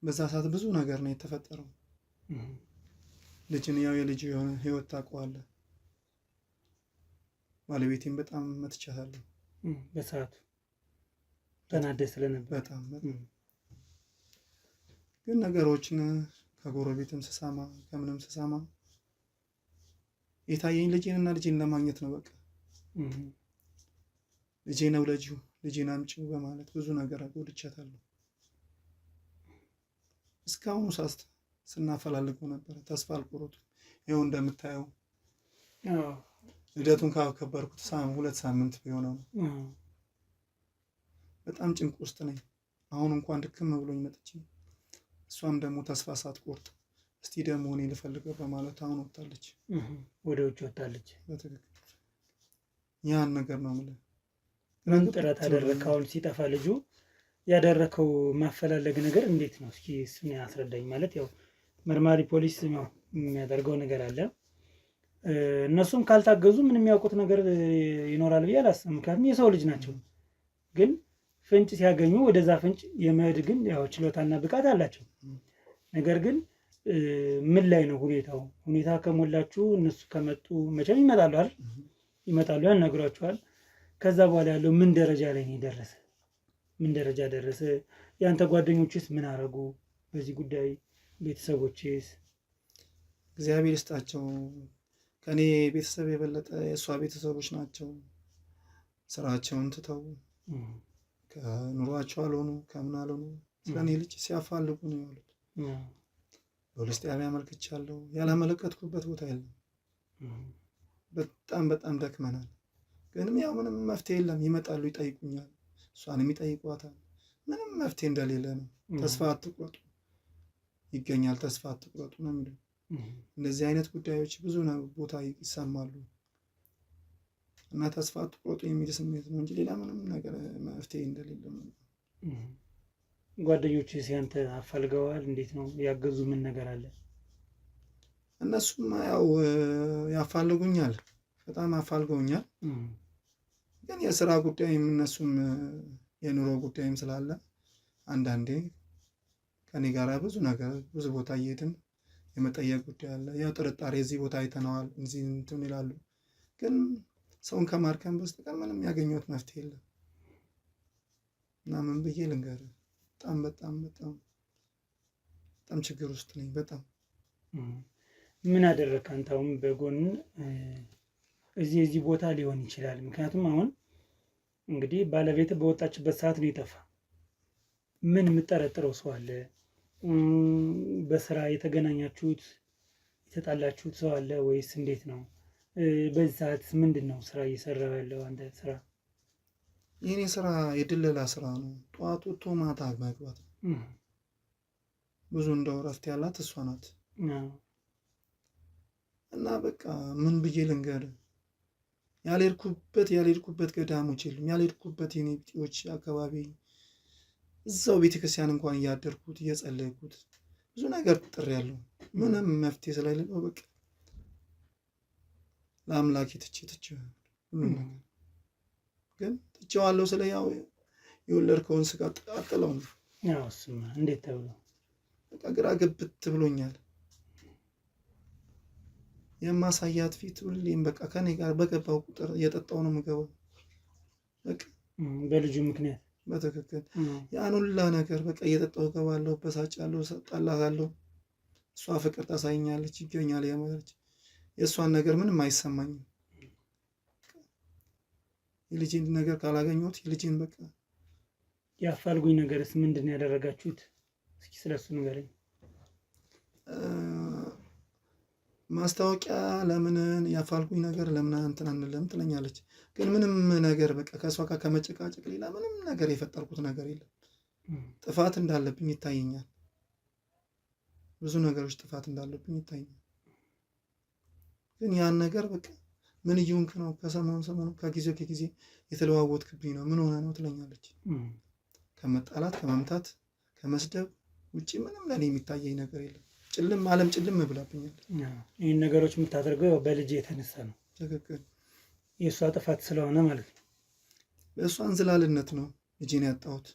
በዛ ሰዓት ብዙ ነገር ነው የተፈጠረው። ልጅን ያው የልጅ የሆነ ህይወት ታውቀዋለህ። ባለቤቴን በጣም መትቻታለሁ በሰዓቱ ተናደህ ስለነበር። በጣም ግን ነገሮችን ከጎረቤትም ስሰማ ከምንም ስሰማ የታየኝ ልጄን ለማግኘት ነው። በቃ ልጄ ነው ልጄን አምጪው በማለት ብዙ ነገር አጎድቻታለሁ። እስካሁኑ ሳስት ስናፈላልገው ነበር። ተስፋ አልቆረጡም። ይኸው እንደምታየው ልደቱን ካከበርኩት 2 ሳምንት ቢሆነው ነው። በጣም ጭንቅ ውስጥ ነኝ። አሁን እንኳን ድክም ብሎኝ መጥቼ እሷም ደግሞ ተስፋ ሳትቆርጥ እስቲ ደግሞ እኔ ልፈልገው በማለት አሁን ወጣለች፣ ወደ ውጭ ወጣለች። በትክክል ያን ነገር ነው የምልህ። ምን ጥረት አደረግህ? አሁን ሲጠፋ ልጁ ያደረከው ማፈላለግ ነገር እንዴት ነው? እስኪ እሱን አስረዳኝ። ማለት ያው መርማሪ ፖሊስ ነው የሚያደርገው ነገር አለ። እነሱም ካልታገዙ ምን የሚያውቁት ነገር ይኖራል ብዬ አላስብም። ምክንያቱም የሰው ልጅ ናቸው። ግን ፍንጭ ሲያገኙ ወደዛ ፍንጭ የመሄድ ግን ያው ችሎታና ብቃት አላቸው። ነገር ግን ምን ላይ ነው ሁኔታው? ሁኔታ ከሞላችሁ እነሱ ከመጡ መቼም ይመጣሉ አይደል? ይመጣሉ፣ ያናግሯቸዋል። ከዛ በኋላ ያለው ምን ደረጃ ላይ ነው የደረሰ? ምን ደረጃ ደረሰ? ያንተ ጓደኞችስ ምን አረጉ በዚህ ጉዳይ? ቤተሰቦችስ? እግዚአብሔር ይስጣቸው። ከኔ ቤተሰብ የበለጠ የእሷ ቤተሰቦች ናቸው። ስራቸውን ትተው ከኑሯቸው አልሆኑ ከምን አልሆኑ ስለኔ ልጅ ሲያፋልጉ ነው ያሉት። ፖሊስ ጣቢያ አመልክቻለሁ። ያላመለከትኩበት ቦታ የለም። በጣም በጣም ደክመናል። ግን ያው ምንም መፍትሄ የለም። ይመጣሉ፣ ይጠይቁኛል፣ እሷንም ይጠይቋታል። ምንም መፍትሄ እንደሌለ ነው። ተስፋ አትቁረጡ፣ ይገኛል፣ ተስፋ አትቁረጡ ነው የሚለው። እንደዚህ አይነት ጉዳዮች ብዙ ቦታ ይሰማሉ እና ተስፋ አትቁረጡ የሚል ስሜት ነው እንጂ ሌላ ምንም ነገር መፍትሄ እንደሌለ ነው። ጓደኞች ሲያንተ አፋልገዋል? እንዴት ነው ያገዙ? ምን ነገር አለ? እነሱም ያው ያፋልጉኛል፣ በጣም አፋልገውኛል። ግን የስራ ጉዳይም እነሱም የኑሮ ጉዳይም ስላለ አንዳንዴ ከኔ ጋር ብዙ ቦታ እየሄድን የመጠየቅ ጉዳይ አለ። ያው ጥርጣሬ እዚህ ቦታ አይተነዋል እዚህ እንትን ይላሉ። ግን ሰውን ከማርከም በስተቀር ምንም ያገኘሁት መፍትሄ የለም እና ምን ብዬ ልንገርህ፣ በጣም በጣም በጣም በጣም ችግር ውስጥ ነኝ። በጣም ምን አደረግህ አንተ? አሁን በጎን እዚህ ቦታ ሊሆን ይችላል። ምክንያቱም አሁን እንግዲህ ባለቤት በወጣችበት ሰዓት ነው የጠፋ። ምን የምጠረጥረው ሰው አለ? በስራ የተገናኛችሁት የተጣላችሁት ሰው አለ ወይስ እንዴት ነው? በዚህ ሰዓት ምንድን ነው ስራ እየሰራው ያለው አንተ? ስራ የኔ ስራ የድለላ ስራ ነው። ጠዋት ወጥቶ ማታ መግባት ነው። ብዙ እንደው እረፍት ያላት እሷ ናት። እና በቃ ምን ብዬ ልንገርህ፣ ያልሄድኩበት ገዳሞች የሉም። ያልሄድኩበት የኔጤዎች አካባቢ እዛው ቤተክርስቲያን እንኳን እያደርኩት እየጸለይኩት ብዙ ነገር ጥሬያለሁ። ምንም መፍትሄ ስለሌለው በቃ ለአምላኬ ትቼ ሁሉም ነገር ግን ትቼዋለሁ። ስለ ያው የወለድከውን ስጋ አጥለው ነው። እሱማ እንዴት ተብሎ በቃ ግራ ገብት ብሎኛል። የማሳያት ፊት ሁሌም በቃ ከኔ ጋር በገባው ቁጥር እየጠጣው ነው የምገባው። በቃ በልጁ ምክንያት በትክክል ያን ሁላ ነገር በቃ እየጠጣው እገባለሁ፣ በሳጫለሁ፣ እጠላታለሁ። እሷ ፍቅር ታሳይኛለች፣ ይገኛል ያማለች። የእሷን ነገር ምንም አይሰማኝም። የልጄን ነገር ካላገኘሁት የልጄን በቃ ያፋልጉኝ ነገርስ ምንድን ነው ያደረጋችሁት? እስኪ ስለሱ ንገረኝ። ማስታወቂያ ለምን ያፋልጉኝ ነገር ለምን እንትን አንልም ትለኛለች። ግን ምንም ነገር በቃ ከእሷ ጋር ከመጨቃጨቅ ሌላ ምንም ነገር የፈጠርኩት ነገር የለም። ጥፋት እንዳለብኝ ይታየኛል። ብዙ ነገሮች ጥፋት እንዳለብኝ ይታየኛል። ግን ያን ነገር በቃ ምን እየሆንክ ነው? ከሰሞኑ ከጊዜ የተለዋወጥክብኝ ነው። ምን ሆነ ነው ትለኛለች። ከመጣላት ከመምታት ከመስደብ ውጭ ምንም ለኔ የሚታየኝ ነገር የለም። ዓለም ጭልም ብላብኛል። ይህን ነገሮች የምታደርገው በልጅ የተነሳ ነው። ትክክል። የእሷ ጥፋት ስለሆነ ማለት ነው። በእሷ እንዝላልነት ነው ልጄን ያጣሁት።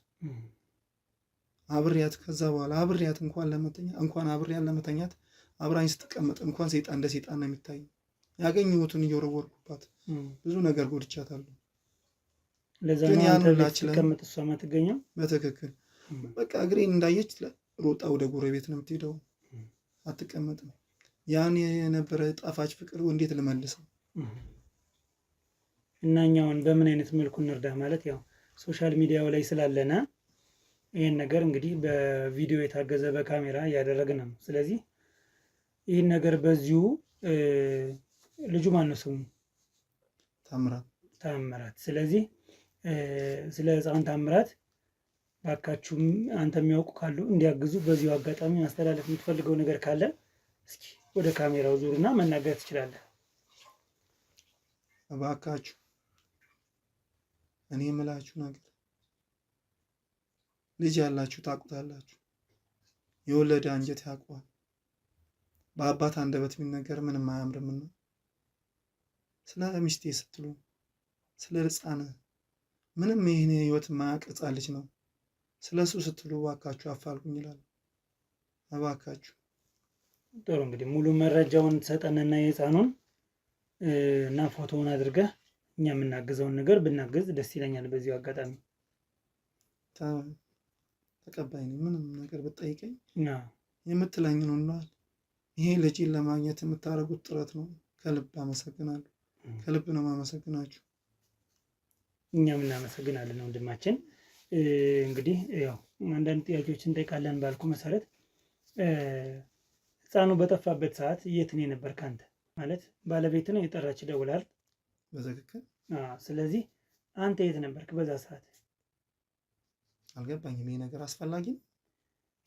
አብሬያት ከዛ በኋላ አብሬያት እንኳን አብሬያት ለመተኛት አብራኝ ስትቀመጥ እንኳን ሰይጣን እንደ ሰይጣን ነው የሚታይ። ያገኘሁትን እየወረወርኩባት ብዙ ነገር ጎድቻታለሁ። ለዛ ነው አንተ ስትቀመጥ እሷ ማትገኘው። በትክክል በቃ እግሬን እንዳየች ሮጣ ወደ ጎረቤት ነው የምትሄደው፣ አትቀመጥም። ያን የነበረ ጣፋጭ ፍቅር እንዴት ልመልሰው? እና እኛውን በምን አይነት መልኩ እንርዳ? ማለት ያው ሶሻል ሚዲያው ላይ ስላለና ይህን ነገር እንግዲህ በቪዲዮ የታገዘ በካሜራ እያደረግን ነው። ስለዚህ ይህን ነገር በዚሁ ልጁ ማን ነው ስሙ? ታምራት። ስለዚህ ስለ ህፃን ታምራት ባካችሁም አንተ የሚያውቁ ካሉ እንዲያግዙ በዚሁ አጋጣሚ ማስተላለፍ የምትፈልገው ነገር ካለ እስኪ ወደ ካሜራው ዙርና መናገር ትችላለህ። እባካችሁ እኔ የምላችሁ ነገር ልጅ ያላችሁ ታውቁታላችሁ። የወለደ አንጀት ያውቀዋል። በአባት አንደበት የሚነገር ምንም አያምርምና ስለ ሚስቴ ስትሉ ስለ ህፃን ምንም ይህን ህይወት ማያውቅ ህፃን ልጅ ነው። ስለ እሱ ስትሉ እባካችሁ አፋልጉኝ ይላሉ። እባካችሁ። ጥሩ እንግዲህ ሙሉ መረጃውን ትሰጠንና የህፃኑን እና ፎቶውን አድርገህ እኛ የምናግዘውን ነገር ብናግዝ ደስ ይለኛል። በዚሁ አጋጣሚ ተቀባይ ነኝ። ምንም ነገር ብትጠይቀኝ የምትለኝ ነው እንላል። ይሄ ልጅን ለማግኘት የምታደርጉት ጥረት ነው። ከልብ አመሰግናለሁ። ከልብ ነው የማመሰግናችሁ። እኛም እናመሰግናለን ወንድማችን። እንግዲህ ያው አንዳንድ ጥያቄዎችን እንጠይቃለን ባልኩ መሰረት ህፃኑ በጠፋበት ሰዓት የት ነው የነበርክ አንተ? ማለት ባለቤት ነው የጠራች ደውላል። በትክክል። ስለዚህ አንተ የት ነበርክ በዛ ሰዓት? አልገባኝም። ይሄ ነገር አስፈላጊ ነው።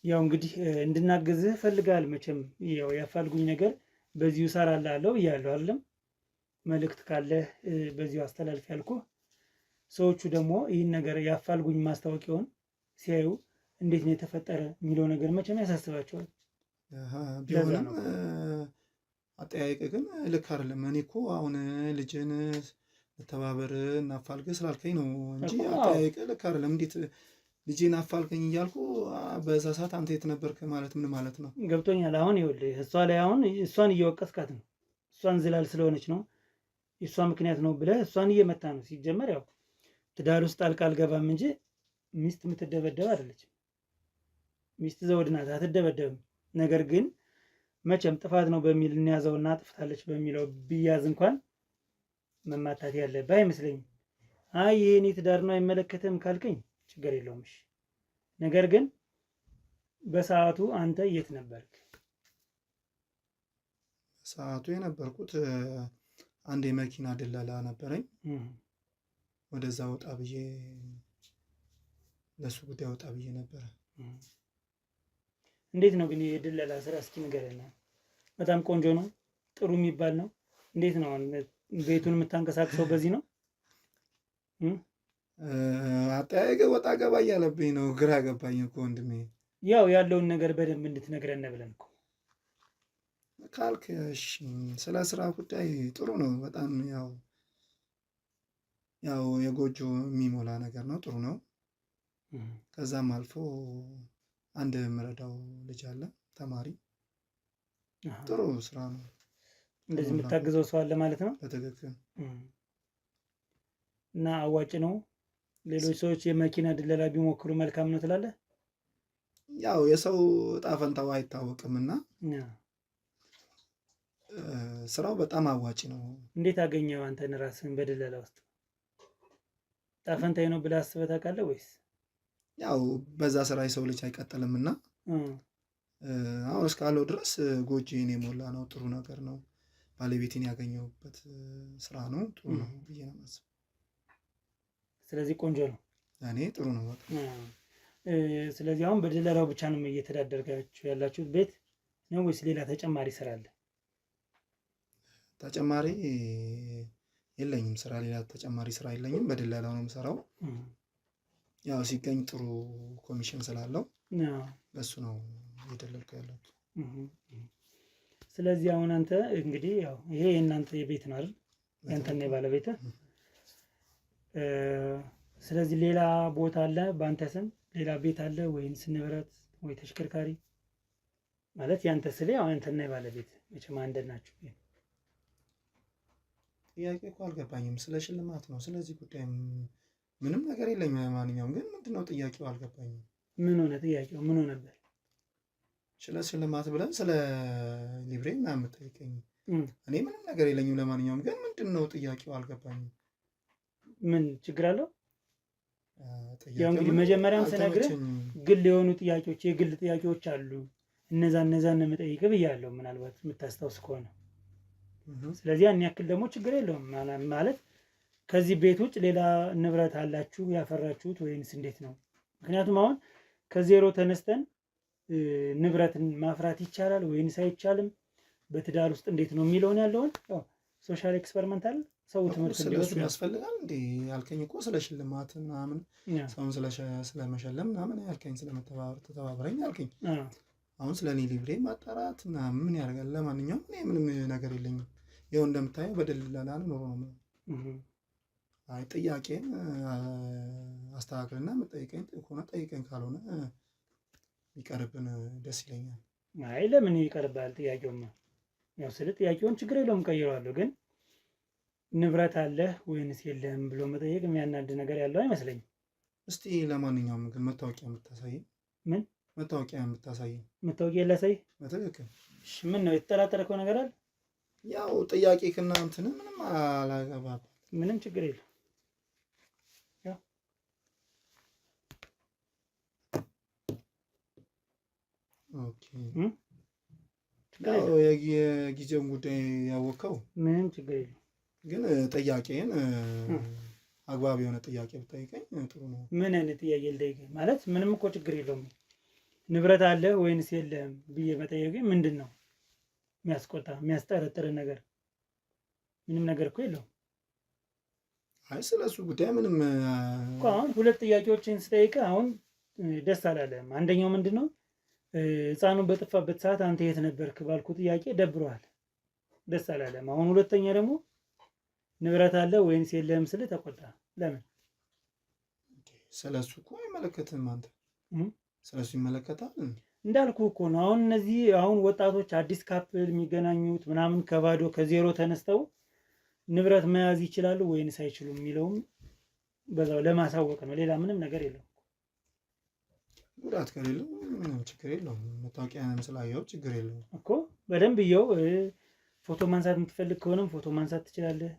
ያው እንግዲህ እንድናገዝህ ፈልጋል። መቼም ያው ያፋልጉኝ ነገር በዚሁ እሰራልሃለሁ እያለሁ አይደለም። መልእክት ካለህ በዚሁ አስተላልፍ ያልኩህ። ሰዎቹ ደግሞ ይህን ነገር ያፋልጉኝ ማስታወቂያውን ሲያዩ እንዴት ነው የተፈጠረ የሚለው ነገር መቼም ያሳስባቸዋል። ቢሆንም አጠያየቅ ግን ልክ አይደለም። እኔ እኮ አሁን ልጅን ተባበር እናፋልግህ ስላልከኝ ነው እንጂ አጠያየቅ ልክ አይደለም። እንዴት ልጅን አፋልገኝ እያልኩ በዛ ሰዓት አንተ የት ነበርክ ማለት ምን ማለት ነው? ገብቶኛል። አሁን ይኸውልህ እሷ ላይ አሁን እሷን እየወቀስካት ነው። እሷን ዝላል ስለሆነች ነው የእሷ ምክንያት ነው ብለህ እሷን እየመታ ነው። ሲጀመር ያው ትዳር ውስጥ ጣልቃ አልገባም እንጂ ሚስት የምትደበደብ አይደለችም። ሚስት ዘውድ ናት፣ አትደበደብም። ነገር ግን መቼም ጥፋት ነው በሚል እንያዘውና ጥፍታለች በሚለው ቢያዝ እንኳን መማታት ያለብህ አይመስለኝም። አይ ይሄኔ ትዳር ነው አይመለከትም ካልከኝ ችግር የለውም እሺ። ነገር ግን በሰዓቱ አንተ የት ነበርክ? ሰዓቱ የነበርኩት አንድ የመኪና ድለላ ነበረኝ። ወደዛ ወጣ ብዬ ለሱ ጉዳይ ወጣ ብዬ ነበረ። እንዴት ነው ግን የድለላ ስራ እስኪ ንገረና። በጣም ቆንጆ ነው፣ ጥሩ የሚባል ነው። እንዴት ነው ቤቱን የምታንቀሳቅሰው በዚህ ነው? አጠያየቅ ወጣ ገባ እያለብኝ ነው። ግራ ገባኝ እኮ ወንድሜ። ያው ያለውን ነገር በደንብ እንድትነግረን ብለን እኮ ካልክ እሺ። ስለ ስራ ጉዳይ ጥሩ ነው በጣም ያው የጎጆ የሚሞላ ነገር ነው። ጥሩ ነው። ከዛም አልፎ አንድ የምረዳው ልጅ አለ ተማሪ። ጥሩ ስራ ነው። እንደዚህ የምታግዘው ሰው አለ ማለት ነው? በትክክል። እና አዋጭ ነው። ሌሎች ሰዎች የመኪና ድለላ ቢሞክሩ መልካም ነው ትላለህ? ያው የሰው እጣ ፈንታው አይታወቅም እና ስራው በጣም አዋጭ ነው። እንዴት አገኘው አንተን ራስህን በድለላ ውስጥ? እጣ ፈንታዬ ነው ብለህ አስበህ ታውቃለህ ወይስ? ያው በዛ ስራ የሰው ልጅ አይቀጥልም እና አሁን እስካለው ድረስ ጎጆዬን የሞላ ነው። ጥሩ ነገር ነው። ባለቤቴን ያገኘሁበት ስራ ነው። ጥሩ ነው ብዬ ነው የማስበው። ስለዚህ ቆንጆ ነው። እኔ ጥሩ ነው። ስለዚህ አሁን በድለላው ብቻ ነው እየተዳደርጋችሁ ያላችሁት ቤት ነው ወይስ ሌላ ተጨማሪ ስራ አለ? ተጨማሪ የለኝም ስራ፣ ሌላ ተጨማሪ ስራ የለኝም። በድለላው ነው የምሰራው። ያው ሲገኝ ጥሩ ኮሚሽን ስላለው በሱ ነው እየደለልኩ ያለሁት። ስለዚህ አሁን አንተ እንግዲህ ያው ይሄ የእናንተ የቤት ነው አይደል? ያንተና የባለቤትህ። ስለዚህ ሌላ ቦታ አለ በአንተ ስም? ሌላ ቤት አለ ወይስ ንብረት ወይ ተሽከርካሪ? ማለት ያንተ ስለ ያው አንተና የባለቤት መቼም አንድ ናችሁ። ጥያቄ እኮ አልገባኝም። ስለ ሽልማት ነው። ስለዚህ ጉዳይ ምንም ነገር የለኝም። ለማንኛውም ግን ምንድነው ጥያቄው? አልገባኝም። ምን ሆነ ጥያቄው? ምን ሆነ ነበር? ስለ ሽልማት ብለን ስለ ሊብሬ ምናምን የምጠይቀኝ? እኔ ምንም ነገር የለኝም። ለማንኛውም ግን ምንድነው ጥያቄው? አልገባኝም። ምን ችግር አለው? ያው እንግዲህ መጀመሪያም ስነግርህ ግል የሆኑ ጥያቄዎች የግል ጥያቄዎች አሉ። እነዛን የምጠይቅህ ብያለሁ፣ ምናልባት የምታስታውስ ከሆነ። ስለዚህ ያን ያክል ደግሞ ችግር የለውም ማለት ከዚህ ቤት ውጭ ሌላ ንብረት አላችሁ ያፈራችሁት ወይንስ እንዴት ነው? ምክንያቱም አሁን ከዜሮ ተነስተን ንብረትን ማፍራት ይቻላል ወይንስ አይቻልም፣ በትዳር ውስጥ እንዴት ነው የሚለውን ያለውን ሶሻል ኤክስፐሪመንታል ሰው ትምህርት እንዲወስድ ያስፈልጋል። እንዴ ያልከኝ እኮ ስለ ሽልማት ምናምን ሰውን ስለመሸለም ምናምን ያልከኝ፣ ስለመተባበር ተባብረኝ ያልከኝ። አሁን ስለ እኔ ሊብሬ ማጣራት ምናምን ምን ያደርጋል? ለማንኛውም እኔ ምንም ነገር የለኝም። ይኸው እንደምታየው በድለላ ኖሮ ነው። አይ ጥያቄን አስተካክልና የምጠይቀኝ ከሆነ ጠይቀኝ፣ ካልሆነ ይቀርብን ደስ ይለኛል። አይ ለምን ይቀርባል? ጥያቄውማ ያው ስለ ጥያቄውን ችግር የለውም ቀይረዋለሁ። ግን ንብረት አለህ ወይንስ የለህም ብሎ መጠየቅ የሚያናድ ነገር ያለው አይመስለኝም። እስቲ ለማንኛውም ግን መታወቂያ የምታሳይ? ምን መታወቂያ የምታሳይ? መታወቂያ ላሳይ? በትክክል። እሺ ምን ነው የተጠራጠረከው ነገር አለ? ያው ጥያቄ ከና እንትን ምንም አላገባም። ምንም ችግር የለም። ያው ኦኬ። ያው የጊዜውን ጉዳይ ያወቀው ምንም ችግር የለም። ግን ጥያቄን አግባብ የሆነ ጥያቄ ብጠይቀኝ ጥሩ ነው። ምን አይነት ጥያቄ ልጠይቀኝ? ማለት ምንም እኮ ችግር የለውም። ንብረት አለ ወይንስ የለም ብዬ መጠየቅ ምንድን ነው የሚያስቆጣ የሚያስጠረጥር ነገር? ምንም ነገር እኮ የለውም። አይ ስለሱ ጉዳይ ምንም እኮ አሁን ሁለት ጥያቄዎችን ስጠይቅ አሁን ደስ አላለም። አንደኛው ምንድን ነው ህፃኑ በጠፋበት ሰዓት አንተ የት ነበርክ ባልኩ ጥያቄ ደብሯል፣ ደስ አላለም። አሁን ሁለተኛ ደግሞ ንብረት አለ ወይንስ የለም ስለ ተቆጣ። ለምን? ስለሱ እኮ አይመለከትም። አንተ ስለሱ ይመለከታል እንዳልኩ እኮ ነው። አሁን እነዚህ አሁን ወጣቶች አዲስ ካፕል የሚገናኙት ምናምን ከባዶ ከዜሮ ተነስተው ንብረት መያዝ ይችላሉ ወይንስ አይችሉም የሚለውም በዛው ለማሳወቅ ነው። ሌላ ምንም ነገር የለውም። ጉዳት ከሌለው ምንም ችግር የለውም። መታወቂያንም ስላየው ችግር የለውም እኮ በደንብ እየው። ፎቶ ማንሳት የምትፈልግ ከሆነም ፎቶ ማንሳት ትችላለህ።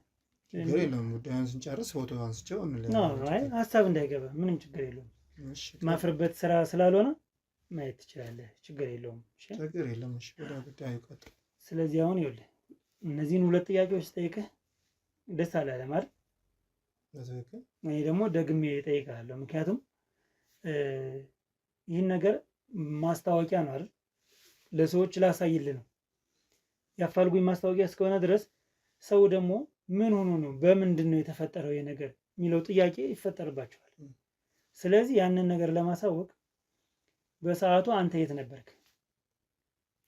ችግር የለውም። ጉዳዩን ስንጨርስ ፎቶ አንስቼው አይ ሀሳብ እንዳይገባ ምንም ችግር የለውም። ማፍርበት ስራ ስላልሆነ ማየት ትችላለህ። ችግር የለውም። ችግር የለም። እሺ ወደ ጉዳዩ ቀጥል። ስለዚህ አሁን ይኸውልህ እነዚህን ሁለት ጥያቄዎች ጠይቀህ ደስ አላለህ ማለት በትክክል። እኔ ደግሞ ደግሜ እጠይቅሃለሁ። ምክንያቱም ይህን ነገር ማስታወቂያ ነው አይደል? ለሰዎች ላሳይልህ ነው። ያፋልጉኝ ማስታወቂያ እስከሆነ ድረስ ሰው ደግሞ ምን ሆኖ ነው በምንድን ነው የተፈጠረው የነገር የሚለው ጥያቄ ይፈጠርባቸዋል። ስለዚህ ያንን ነገር ለማሳወቅ በሰዓቱ አንተ የት ነበርክ?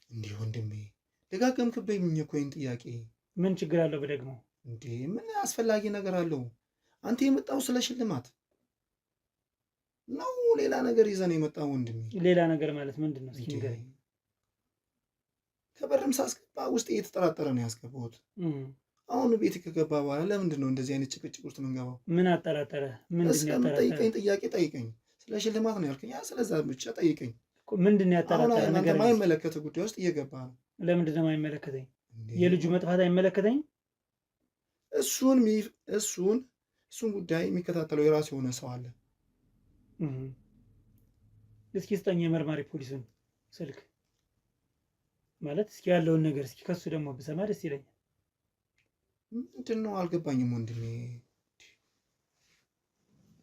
እንዴ ወንድሜ ደጋገምክብኝ እኮ ይሄን ጥያቄ። ምን ችግር አለው በደግሞ? እንዴ ምን አስፈላጊ ነገር አለው? አንተ የመጣው ስለ ሽልማት ነው ሌላ ነገር ይዘን የመጣው ወንድሜ? ሌላ ነገር ማለት ምንድን ነው? እስኪ ንገረኝ። ከበርም ሳስገባ ውስጥ እየተጠራጠረ ነው ያስገባሁት። አሁን ቤት ከገባ በኋላ ለምንድን ነው እንደዚህ አይነት ጭቅጭቅ ውስጥ የምንገባው? ምን አጠራጠረ? ምንድን ያጠራጠረ? ጠይቀኝ፣ ጥያቄ ጠይቀኝ። ስለ ሽልማት ነው ያልከኝ፣ ስለዛ ብቻ ጠይቀኝ። ምንድን ያጠራጠረ ነገር? የማይመለከት ጉዳይ ውስጥ እየገባ ነው። ለምንድን ነው የማይመለከተኝ? የልጁ መጥፋት አይመለከተኝ? እሱን ጉዳይ የሚከታተለው የራሱ የሆነ ሰው አለ። እስኪ ስጠኝ የመርማሪ ፖሊሱን ስልክ ማለት እስኪ ያለውን ነገር እስኪ ከሱ ደግሞ ብሰማ ደስ ይለኛል። ምንድን ነው አልገባኝም ወንድሜ።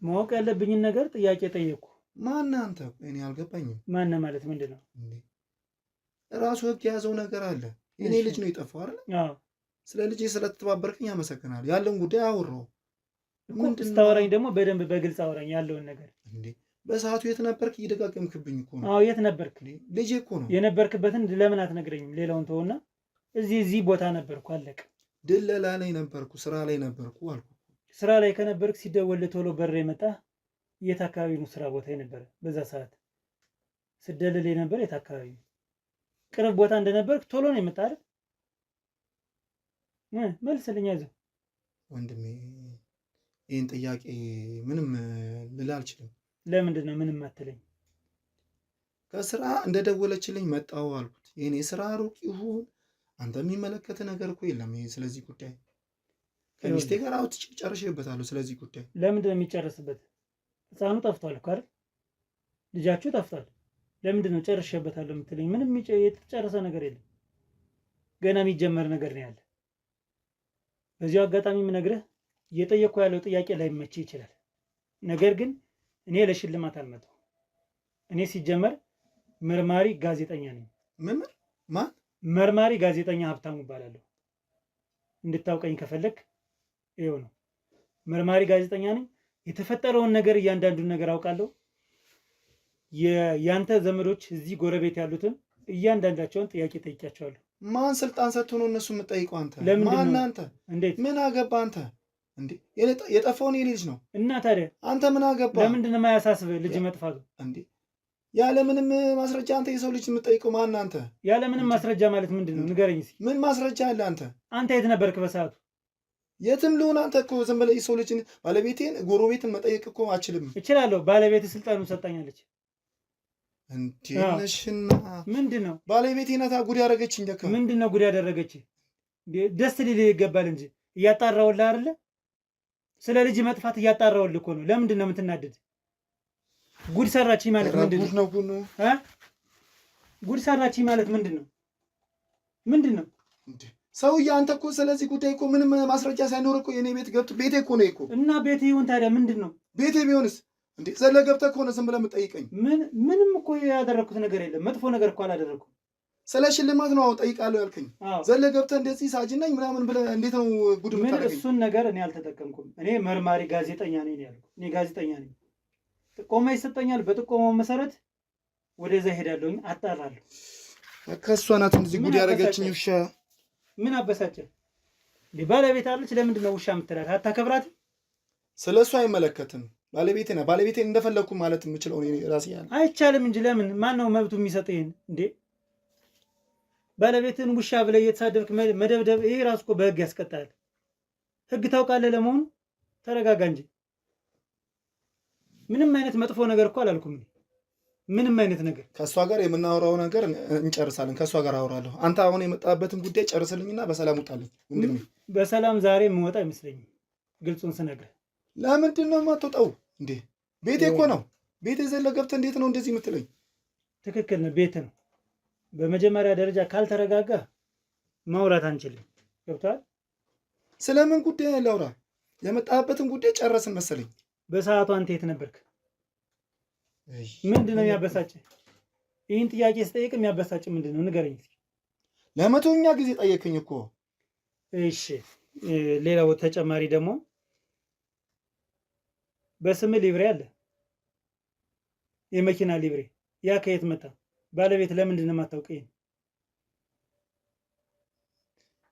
ማወቅ ያለብኝን ነገር ጥያቄ ጠየቅኩ። ማነህ አንተ? እኔ አልገባኝም። ማነህ ማለት ምንድን ነው? ራሱ ህግ የያዘው ነገር አለ። የኔ ልጅ ነው የጠፋው አይደል? ስለ ልጄ ስለተባበርክኝ አመሰግናለሁ። ያለውን ጉዳይ አወራሁ። ስታወራኝ ደግሞ በደንብ በግልጽ አወራኝ ያለውን ነገር። በሰዓቱ የት ነበርክ? እየደጋገምክብኝ እኮ ነው። የት ነበርክ? ልጄ እኮ ነው። የነበርክበትን ለምን አትነግረኝም? ሌላውን ተውና እዚህ ቦታ ነበርኩ አለቀ። ድለላ ላይ ነበርኩ፣ ስራ ላይ ነበርኩ አልኩ። ስራ ላይ ከነበርክ ሲደወልልህ ቶሎ በር የመጣ የት አካባቢ ነው ስራ ቦታ የነበረ? በዛ ሰዓት ስደልል የነበረ የት አካባቢ ነው? ቅርብ ቦታ እንደነበርክ ቶሎ ነው የመጣ አይደል? መልስልኝ። አይዞህ ወንድሜ፣ ይህን ጥያቄ ምንም ልል አልችልም። ለምንድን ነው ምንም አትለኝ? ከስራ እንደደወለችልኝ መጣሁ አልኩት። የኔ ስራ ሩቅ ይሁን አንተ የሚመለከት ነገር እኮ የለም። ይሄ ስለዚህ ጉዳይ ከሚስቴ ጋር አውጥቼ ጨርሼበታለሁ። ስለዚህ ጉዳይ ለምንድን ነው የሚጨርስበት? ህፃኑ ጠፍቷል እኮ አይደል? ልጃችሁ ጠፍቷል። ለምንድን ነው ጨርሼበታለሁ የምትለኝ? ምንም የተጨረሰ ነገር የለም። ገና የሚጀመር ነገር ነው ያለ። በዚሁ አጋጣሚ የምነግርህ እየጠየቅኩ ያለው ጥያቄ ላይመችህ ይችላል። ነገር ግን እኔ ለሽልማት አልመጣሁም። እኔ ሲጀመር መርማሪ ጋዜጠኛ ነኝ። ማን? መርማሪ ጋዜጠኛ ሀብታሙ እባላለሁ። እንድታውቀኝ ከፈለክ ይኸው ነው። መርማሪ ጋዜጠኛ ነኝ። የተፈጠረውን ነገር እያንዳንዱን ነገር አውቃለሁ። ያንተ ዘመዶች እዚህ ጎረቤት ያሉትን እያንዳንዳቸውን ጥያቄ ጠይቂያቸዋለሁ። ማን ስልጣን ሰጥቶ ነው እነሱ የምጠይቀው? አንተ ማን? አንተ እንዴት? ምን አገባ አንተ? እንዴ የጠፋውን የኔ ልጅ ነው እና ታዲያ አንተ ምን አገባ? ለምንድን ነው የማያሳስብህ ልጅ መጥፋቱ? እንዴ ያለ ምንም ማስረጃ አንተ የሰው ልጅ የምጠይቀው ማን? አንተ ያለ ምንም ማስረጃ ማለት ምንድን ነው? ንገረኝ እስኪ። ምን ማስረጃ አለ? አንተ የት ነበርክ በሰዓቱ? የትም ልሁን አንተ እኮ ዝም ብለህ የሰው ልጅን ባለቤቴን ጎረቤትን መጠየቅ እኮ አችልም። እችላለሁ። ባለቤት ስልጣኑን ሰጣኛለች። እንዴነሽና ምንድን ነው ባለቤቴ ናታ ጉድ ያደረገችኝ። ደካ ምንድን ነው ጉድ ያደረገች? ደስ ሊልህ ይገባል እንጂ እያጣራሁልህ አይደለ? ስለ ልጅ መጥፋት እያጣራሁልህ እኮ ነው። ለምንድን ነው የምትናደድ? ጉድ ሰራችኝ ማለት ምንድን ነው? ጉድ ሰራችኝ ማለት ምንድን ነው? ምንድን ነው ሰውዬ? አንተ እኮ ስለዚህ ጉዳይ እኮ ምንም ማስረጃ ሳይኖር እኮ የኔ ቤት ገብቶ ቤቴ እኮ ነው እኮ። እና ቤቴ ይሁን ታዲያ ምንድን ነው? ቤቴ ቢሆንስ እንዴ ዘለ ገብተህ ከሆነ ዝም ብለህ የምትጠይቀኝ? ምንም እኮ ያደረኩት ነገር የለም። መጥፎ ነገር እኮ አላደረኩም። ስለ ሽልማት ነው ጠይቃለሁ ያልከኝ። ዘለ ገብተህ እንደዚህ ሳጅናኝ ምናምን ብለህ እንዴት ነው ጉድ የምታደርገኝ? እሱን ነገር እኔ አልተጠቀምኩም። እኔ መርማሪ ጋዜጠኛ ነኝ ያልኩት። እኔ ጋዜጠኛ ነኝ። ጥቆማ ይሰጠኛል። በጥቆማው መሰረት ወደዛ ሄዳለሁኝ፣ አጣራለሁ። ከሷ ናት እንደዚህ ጉድ ያደረገችኝ። ውሻ ምን አበሳጨ? ባለቤት አለች። ለምንድን ነው ውሻ የምትላት? አታከብራት? ስለ እሱ አይመለከትም። ባለቤቴ ነው። ባለቤቴን እንደፈለግኩ ማለት የምችለው እኔ ራሴ ያለ አይቻልም እንጂ ለምን? ማን ነው መብቱ የሚሰጥ ይሄን? እንዴ ባለቤትን ውሻ ብለህ እየተሳደብክ መደብደብ፣ ይሄ ራሱ እኮ በህግ ያስቀጣል። ህግ ታውቃለህ ለመሆኑ? ተረጋጋ እንጂ። ምንም አይነት መጥፎ ነገር እኮ አላልኩም። ምንም አይነት ነገር ከእሷ ጋር የምናወራው ነገር እንጨርሳለን። ከእሷ ጋር አወራለሁ። አንተ አሁን የመጣበትን ጉዳይ ጨርስልኝና በሰላም ውጣልኝ። በሰላም ዛሬ የምወጣ አይመስለኝም፣ ግልጹን ስነግርህ። ለምንድን ነው የማትወጣው? እንዴ ቤቴ እኮ ነው። ቤቴ ዘለ ገብተህ እንዴት ነው እንደዚህ የምትለኝ? ትክክል ነው፣ ቤት ነው። በመጀመሪያ ደረጃ ካልተረጋጋ ማውራት አንችልም። ገብቶሃል? ስለምን ጉዳይ ላውራ? የመጣበትን ጉዳይ ጨረስን መሰለኝ። በሰዓቱ አንተ የት ነበርክ? ምንድን ነው የሚያበሳጭ? ይህን ጥያቄ ስጠይቅ የሚያበሳጭ ምንድን ነው? ንገረኝ እስኪ። ለመቶኛ ጊዜ ጠየቅኝ እኮ። እሺ ሌላው ተጨማሪ ደግሞ በስም ሊብሬ አለ፣ የመኪና ሊብሬ። ያ ከየት መጣ? ባለቤት ለምንድን ነው የማታውቀኝ?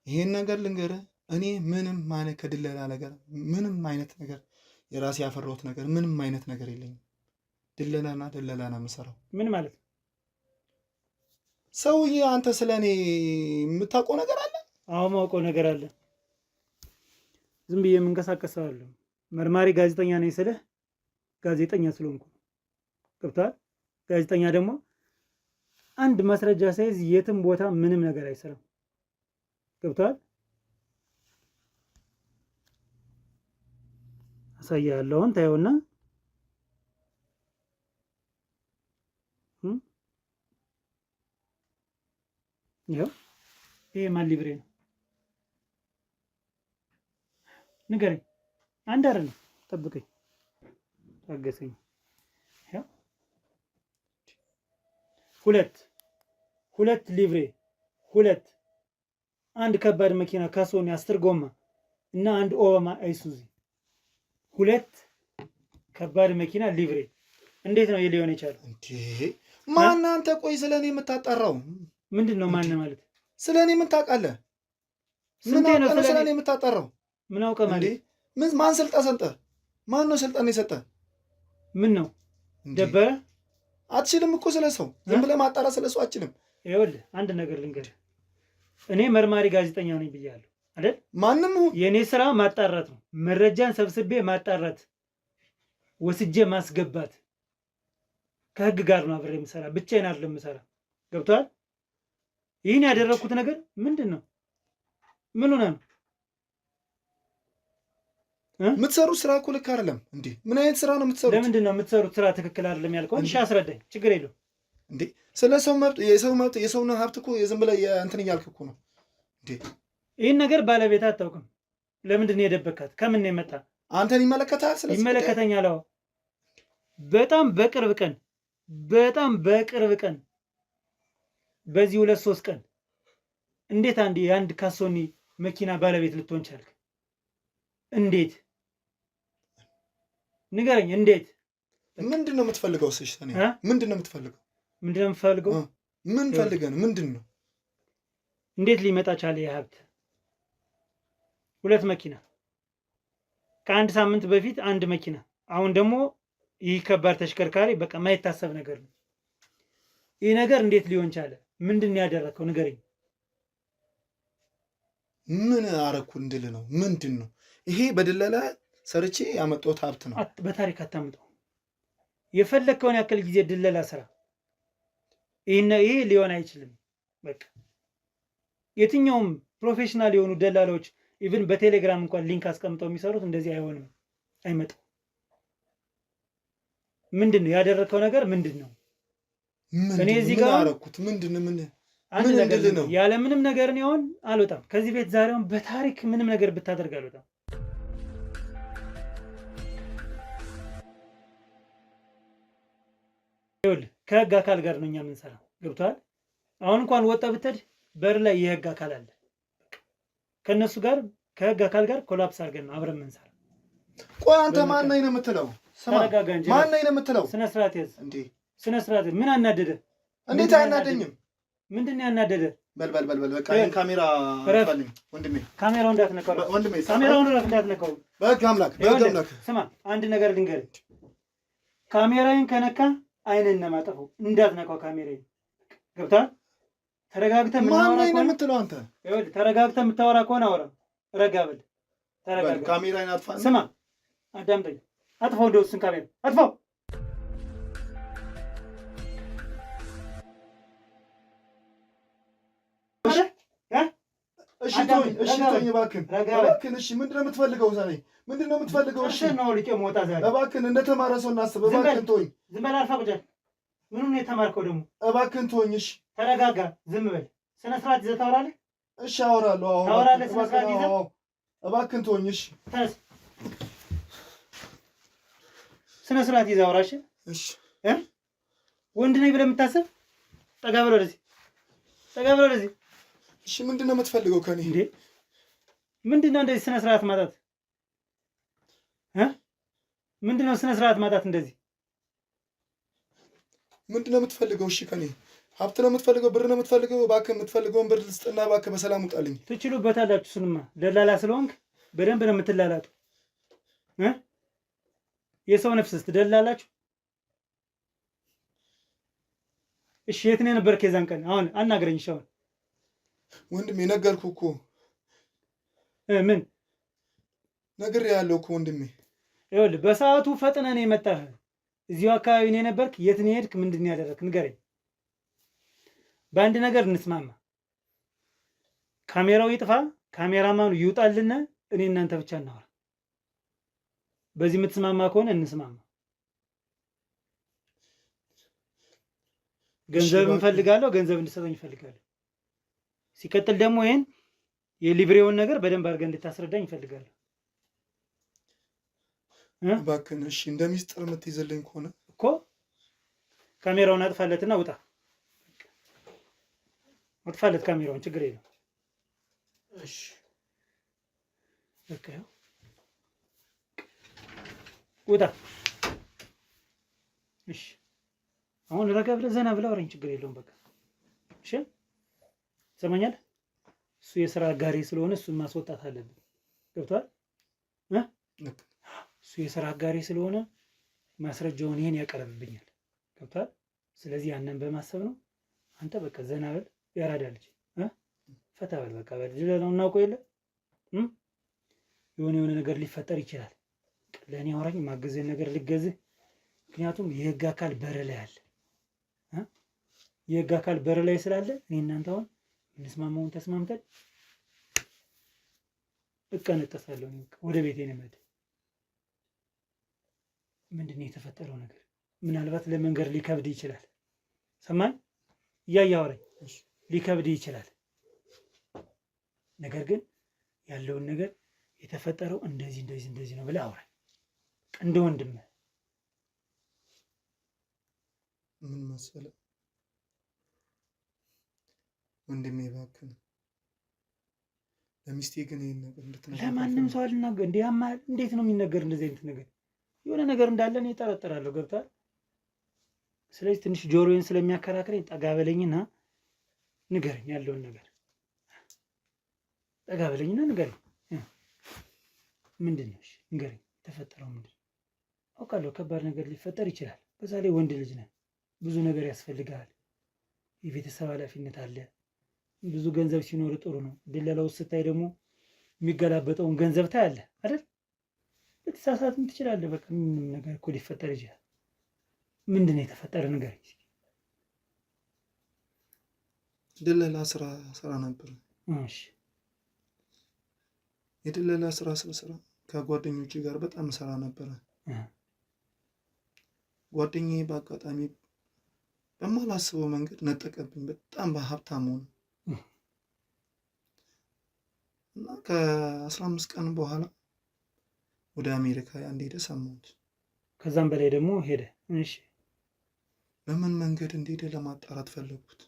ይሄን ነገር ልንገርህ፣ እኔ ምንም አይነት ከድለላ ነገር ምንም አይነት ነገር የራሴ ያፈራሁት ነገር ምንም አይነት ነገር የለኝም። ድለላና ነው የምሰራው። ምን ማለት ነው? ሰውዬ አንተ ስለ እኔ የምታውቀው ነገር አለ? አዎ ማውቀው ነገር አለ። ዝም ብዬ የምንቀሳቀሰዋለሁ። መርማሪ ጋዜጠኛ ነኝ ስልህ ጋዜጠኛ ስለሆንኩ ገብቶሃል? ጋዜጠኛ ደግሞ አንድ ማስረጃ ሳይዝ የትም ቦታ ምንም ነገር አይሰራም። ገብቶሃል? አሳያለሁ። አሁን ታየውና ይኸው ይሄ ማን ሊብሬ ነው? ንገረኝ። አንድ አይደለም፣ ጠብቀኝ፣ ታገሰኝ። ሁለት ሊብሬ፣ ሁለት አንድ ከባድ መኪና ካሶኒ 10 ጎማ እና አንድ ኦባማ አይሱዚ፣ ሁለት ከባድ መኪና ሊብሬ። እንዴት ነው ሊሆን የቻለው? እንዴ ማን አንተ? ቆይ ስለኔ የምታጣራው ምንድን ነው? ማን ማለት? ስለኔ ምን ታውቃለህ? ምን ነው ስለኔ የምታጣራው? ምን አውቀህ ማለት? ማን ስልጣን ሰጠ? ማን ነው ስልጣን የሰጠ? ምን ነው ደበረ? አትችልም እኮ ስለሰው ዝም ብለህ ማጣራት ስለሰው አትችልም። ይኸውልህ አንድ ነገር ልንገርህ፣ እኔ መርማሪ ጋዜጠኛ ነኝ ብያለሁ አይደል? ማንም የእኔ ስራ ማጣራት ነው። መረጃን ሰብስቤ ማጣራት፣ ወስጄ ማስገባት። ከህግ ጋር ነው አብሬ የምሰራ፣ ብቻዬን አይደለም የምሰራ። ገብቶሃል? ይህን ያደረግኩት ነገር ምንድን ነው? ምን ሆነ ነው? የምትሰሩት ስራ እኮ ልክ አይደለም እንዴ! ምን አይነት ስራ ነው የምትሰሩት? ለምንድን ነው የምትሰሩት ስራ ትክክል አይደለም ያልከው? እሺ አስረዳኝ፣ ችግር የለውም። እንዴ ስለ ሰው መብት፣ የሰው ሀብት እኮ የዝም ብለህ እንትን እያልክ እኮ ነው እንዴ። ይህን ነገር ባለቤት አታውቅም። ለምንድን ነው የደበካት? ከምን ነው የመጣ? አንተን ይመለከታል? ስለዚህ ይመለከተኛል። አዎ በጣም በቅርብ ቀን በዚህ 2-3 ቀን እንዴት የአንድ ካሶኒ መኪና ባለቤት ልትሆን ቻልክ? እንዴት ንገረኝ። እንዴት? ምንድን ነው የምትፈልገው? ምንድን ነው የምትፈልገው? ምን ፈልገህ ነው? ምንድን ነው? እንዴት ሊመጣ ቻለ የሀብት? 2 መኪና፣ ከአንድ ሳምንት በፊት 1 መኪና፣ አሁን ደግሞ ይህ ከባድ ተሽከርካሪ። በቃ ማይታሰብ ነገር ነው ይህ ነገር። እንዴት ሊሆን ቻለ? ምንድን ያደረከው? ንገረኝ። ምን አረኩ እንድል ነው? ምንድን ነው ይሄ? በድለላ ሰርቼ ያመጣሁት ሀብት ነው። በታሪክ አታምጠው። የፈለግከውን ያክል ጊዜ ድለላ ስራ፣ ይሄ ሊሆን አይችልም። በቃ የትኛውም ፕሮፌሽናል የሆኑ ደላላዎች ኢቭን በቴሌግራም እንኳን ሊንክ አስቀምጠው የሚሰሩት እንደዚህ አይሆንም፣ አይመጣም። ምንድን ነው ያደረከው ነገር? ምንድን ነው? እኔ እዚህ ጋር አረኩት ምንድን ነው? አንድ ነገር ነው ያለ ምንም ነገር ነው አሁን አልወጣም ከዚህ ቤት። ዛሬውን በታሪክ ምንም ነገር ብታደርግ አልወጣም። ይኸውልህ ከህግ አካል ጋር ነው እኛ የምንሰራው። ገብቶሃል? አሁን እንኳን ወጣ ብትሄድ በር ላይ የህግ አካል አለ። ከነሱ ጋር ከህግ አካል ጋር ኮላፕስ አድርገን ነው አብረን የምንሰራው። ቆይ አንተ ማን ነኝ ነው የምትለው? ተረጋጋ እንጂ። ማን ነኝ ነው የምትለው? ስነ ስርዓት ያዝ እንዴ! ስነ ስርዓት። ምን አናደደ? እንዴት አያናደኝም? ምንድን ነው ያናደደ? በል በቃ ይሄን ካሜራ አጥፋልኝ ወንድሜ። ካሜራውን እንዳትነካው ወንድሜ፣ ካሜራውን እንዳትነካው። በህግ አምላክ። ስማ አንድ ነገር ልንገርህ፣ ካሜራዬን ከነካ አይንን ነው የማጠፋው። እንዳትነካው ካሜራዬን። ገብቶሃል? ተረጋግተህ ማን ነኝ ነው የምትለው አንተ? ይኸውልህ ተረጋግተህ የምታወራ ከሆነ አውራ። ረጋ በል። ተረጋጋ። ካሜራዬን አጥፋ። ስማ አዳምጠኝ። አጥፋው፣ እንደው እሱን ካሜራ አጥፋው። እሺ ተወኝ እባክህን። እሺ ምንድን ነው የምትፈልገው? ዛሬ ምንድን ነው የምትፈልገው? እሺ ነው ልቄ ሞታ ዛሬ። እባክህን እንደተማረ ሰው እናስብ። እባክህን ተወኝ። ዝም በል። አልፋ ቁጭ። ምኑን ነው የተማርከው ደግሞ? እባክህን ተወኝ። እሺ ተረጋጋ። ዝም በል። ስነ ስርዓት ይዘህ ታወራለህ? እሺ አወራለሁ። አዎ ታወራለህ። ስነ ስርዓት ይዘህ እባክህን ተወኝ። እሺ ተነስ። ስነ ስርዓት ይዘህ አውራ። እሺ ወንድ ነኝ ብለህ የምታስብ ጠጋ ብለው ወደዚህ፣ ጠጋ ብለው ወደዚህ። እሺ ምንድን ነው የምትፈልገው ከኔ? እንዴ ምንድነው እንደዚህ ስነ ስርዓት ማጣት? ምንድነው ስነ ስርዓት ማጣት? እንደዚህ ምንድነው የምትፈልገው? እሺ ከኔ ሀብት ነው የምትፈልገው? ብር ነው የምትፈልገው? እባክህ የምትፈልገውን ብር ልስጥና እባክህ በሰላም ውጣልኝ። ትችሉበታላችሁ። እሱንማ ደላላ ስለሆንክ በደንብ ነው የምትላላጡ። የሰው ነፍስስ ትደላላችሁ። እሺ የት ነው የነበርክ የዛን ቀን? አሁን አናግረኝ። እሺ አሁን ወንድሜ ነገርኩህ እኮ። ምን ነግሬሃለሁ እኮ ወንድሜ። ይኸውልህ በሰዓቱ ፈጥነህ ነው የመጣህ። እዚሁ አካባቢ ነው የነበርክ። የት ነው የሄድክ? ምንድን ነው ያደረግክ? ንገረኝ። በአንድ ነገር እንስማማ። ካሜራው ይጥፋ፣ ካሜራማኑ ይውጣልና እኔ እናንተ ብቻ እናወራ። በዚህ የምትስማማ ከሆነ እንስማማ። ገንዘብ እንፈልጋለሁ፣ ገንዘብ እንድሰጠኝ እፈልጋለሁ። ሲቀጥል ደግሞ ይሄን የሊብሬውን ነገር በደንብ አድርገህ እንድታስረዳኝ እፈልጋለሁ። እባክህን እሺ፣ እንደ ሚስጥር የምትይዝልኝ ከሆነ እኮ ካሜራውን አጥፋለትና ውጣ። አጥፋለት ካሜራውን፣ ችግር የለም። እሺ በቃ ውጣ። እሺ አሁን ረጋ ብለህ ዘና ብለህ አውራኝ፣ ችግር የለውም። በቃ እሺ ትሰማኛለህ? እሱ የስራ አጋሪ ስለሆነ እሱን ማስወጣት አለብን። ገብቶሃል? እሱ የስራ አጋሪ ስለሆነ ማስረጃውን ይሄን ያቀርብብኛል። ገብቶሃል? ስለዚህ ያንን በማሰብ ነው። አንተ በቃ ዘና በል፣ ያራዳ ልጅ ፈታ በል። በቃ በል ነው እናውቀው የለ የሆነ ነገር ሊፈጠር ይችላል። ለእኔ አውራኝ፣ ማገዝህን ነገር ልገዝህ። ምክንያቱም የህግ አካል በር ላይ አለ። የህግ አካል በር ላይ ስላለ እኔ እናንተ አሁን እንስማማውን ተስማምተን እቀነጠሳለሁ። ወደ ቤቴ ነው የምሄድ። ምንድን ነው የተፈጠረው ነገር? ምናልባት ለመንገር ሊከብድ ይችላል። ሰማኝ እያየህ አውራኝ። ሊከብድ ይችላል። ነገር ግን ያለውን ነገር የተፈጠረው እንደዚህ ነው ብለህ አውራኝ እንደ ወንድምህ። ምን መሰለህ ወንድሜ፣ እባክህ ለሚስቴ ግን ይሄን ነገር እንድትነግረኝ። ለማንም ሰው አልናገር። እንዴት ነው የሚነገር እንደዚህ አይነት ነገር? የሆነ ነገር እንዳለ እኔ እጠረጥራለሁ። ገብቶሃል? ስለዚህ ትንሽ ጆሮዬን ስለሚያከራክረኝ ጠጋ በለኝና ንገረኝ ያለውን ነገር። ጠጋ በለኝና ንገረኝ። ምንድን ነው? እሺ ንገረኝ፣ የተፈጠረው ምንድን ነው? አውቃለሁ ከባድ ነገር ሊፈጠር ይችላል። በዛ ላይ ወንድ ልጅ ነህ፣ ብዙ ነገር ያስፈልግሃል። የቤተሰብ ኃላፊነት አለ። ብዙ ገንዘብ ሲኖር ጥሩ ነው። ድለላው ስታይ ደግሞ የሚገላበጠውን ገንዘብ ታያለህ አይደል? ልትሳሳትም ትችላለህ። በቃ ምንም ነገር እኮ ሊፈጠር ይችላል። ምንድን ነው የተፈጠረ ነገር? ድለላ ስራ ነበር። እሺ የድለላ ስራ ከጓደኞቼ ጋር በጣም ሰራ ነበረ። ጓደኛዬ በአጋጣሚ በማላስበው መንገድ ነጠቀብኝ። በጣም በሀብታም ሆነ እና ከ15 ቀን በኋላ ወደ አሜሪካ እንደሄደ ሰማሁት። ከዛም በላይ ደግሞ ሄደ። እሺ በምን መንገድ እንደሄደ ለማጣራት ፈለጉት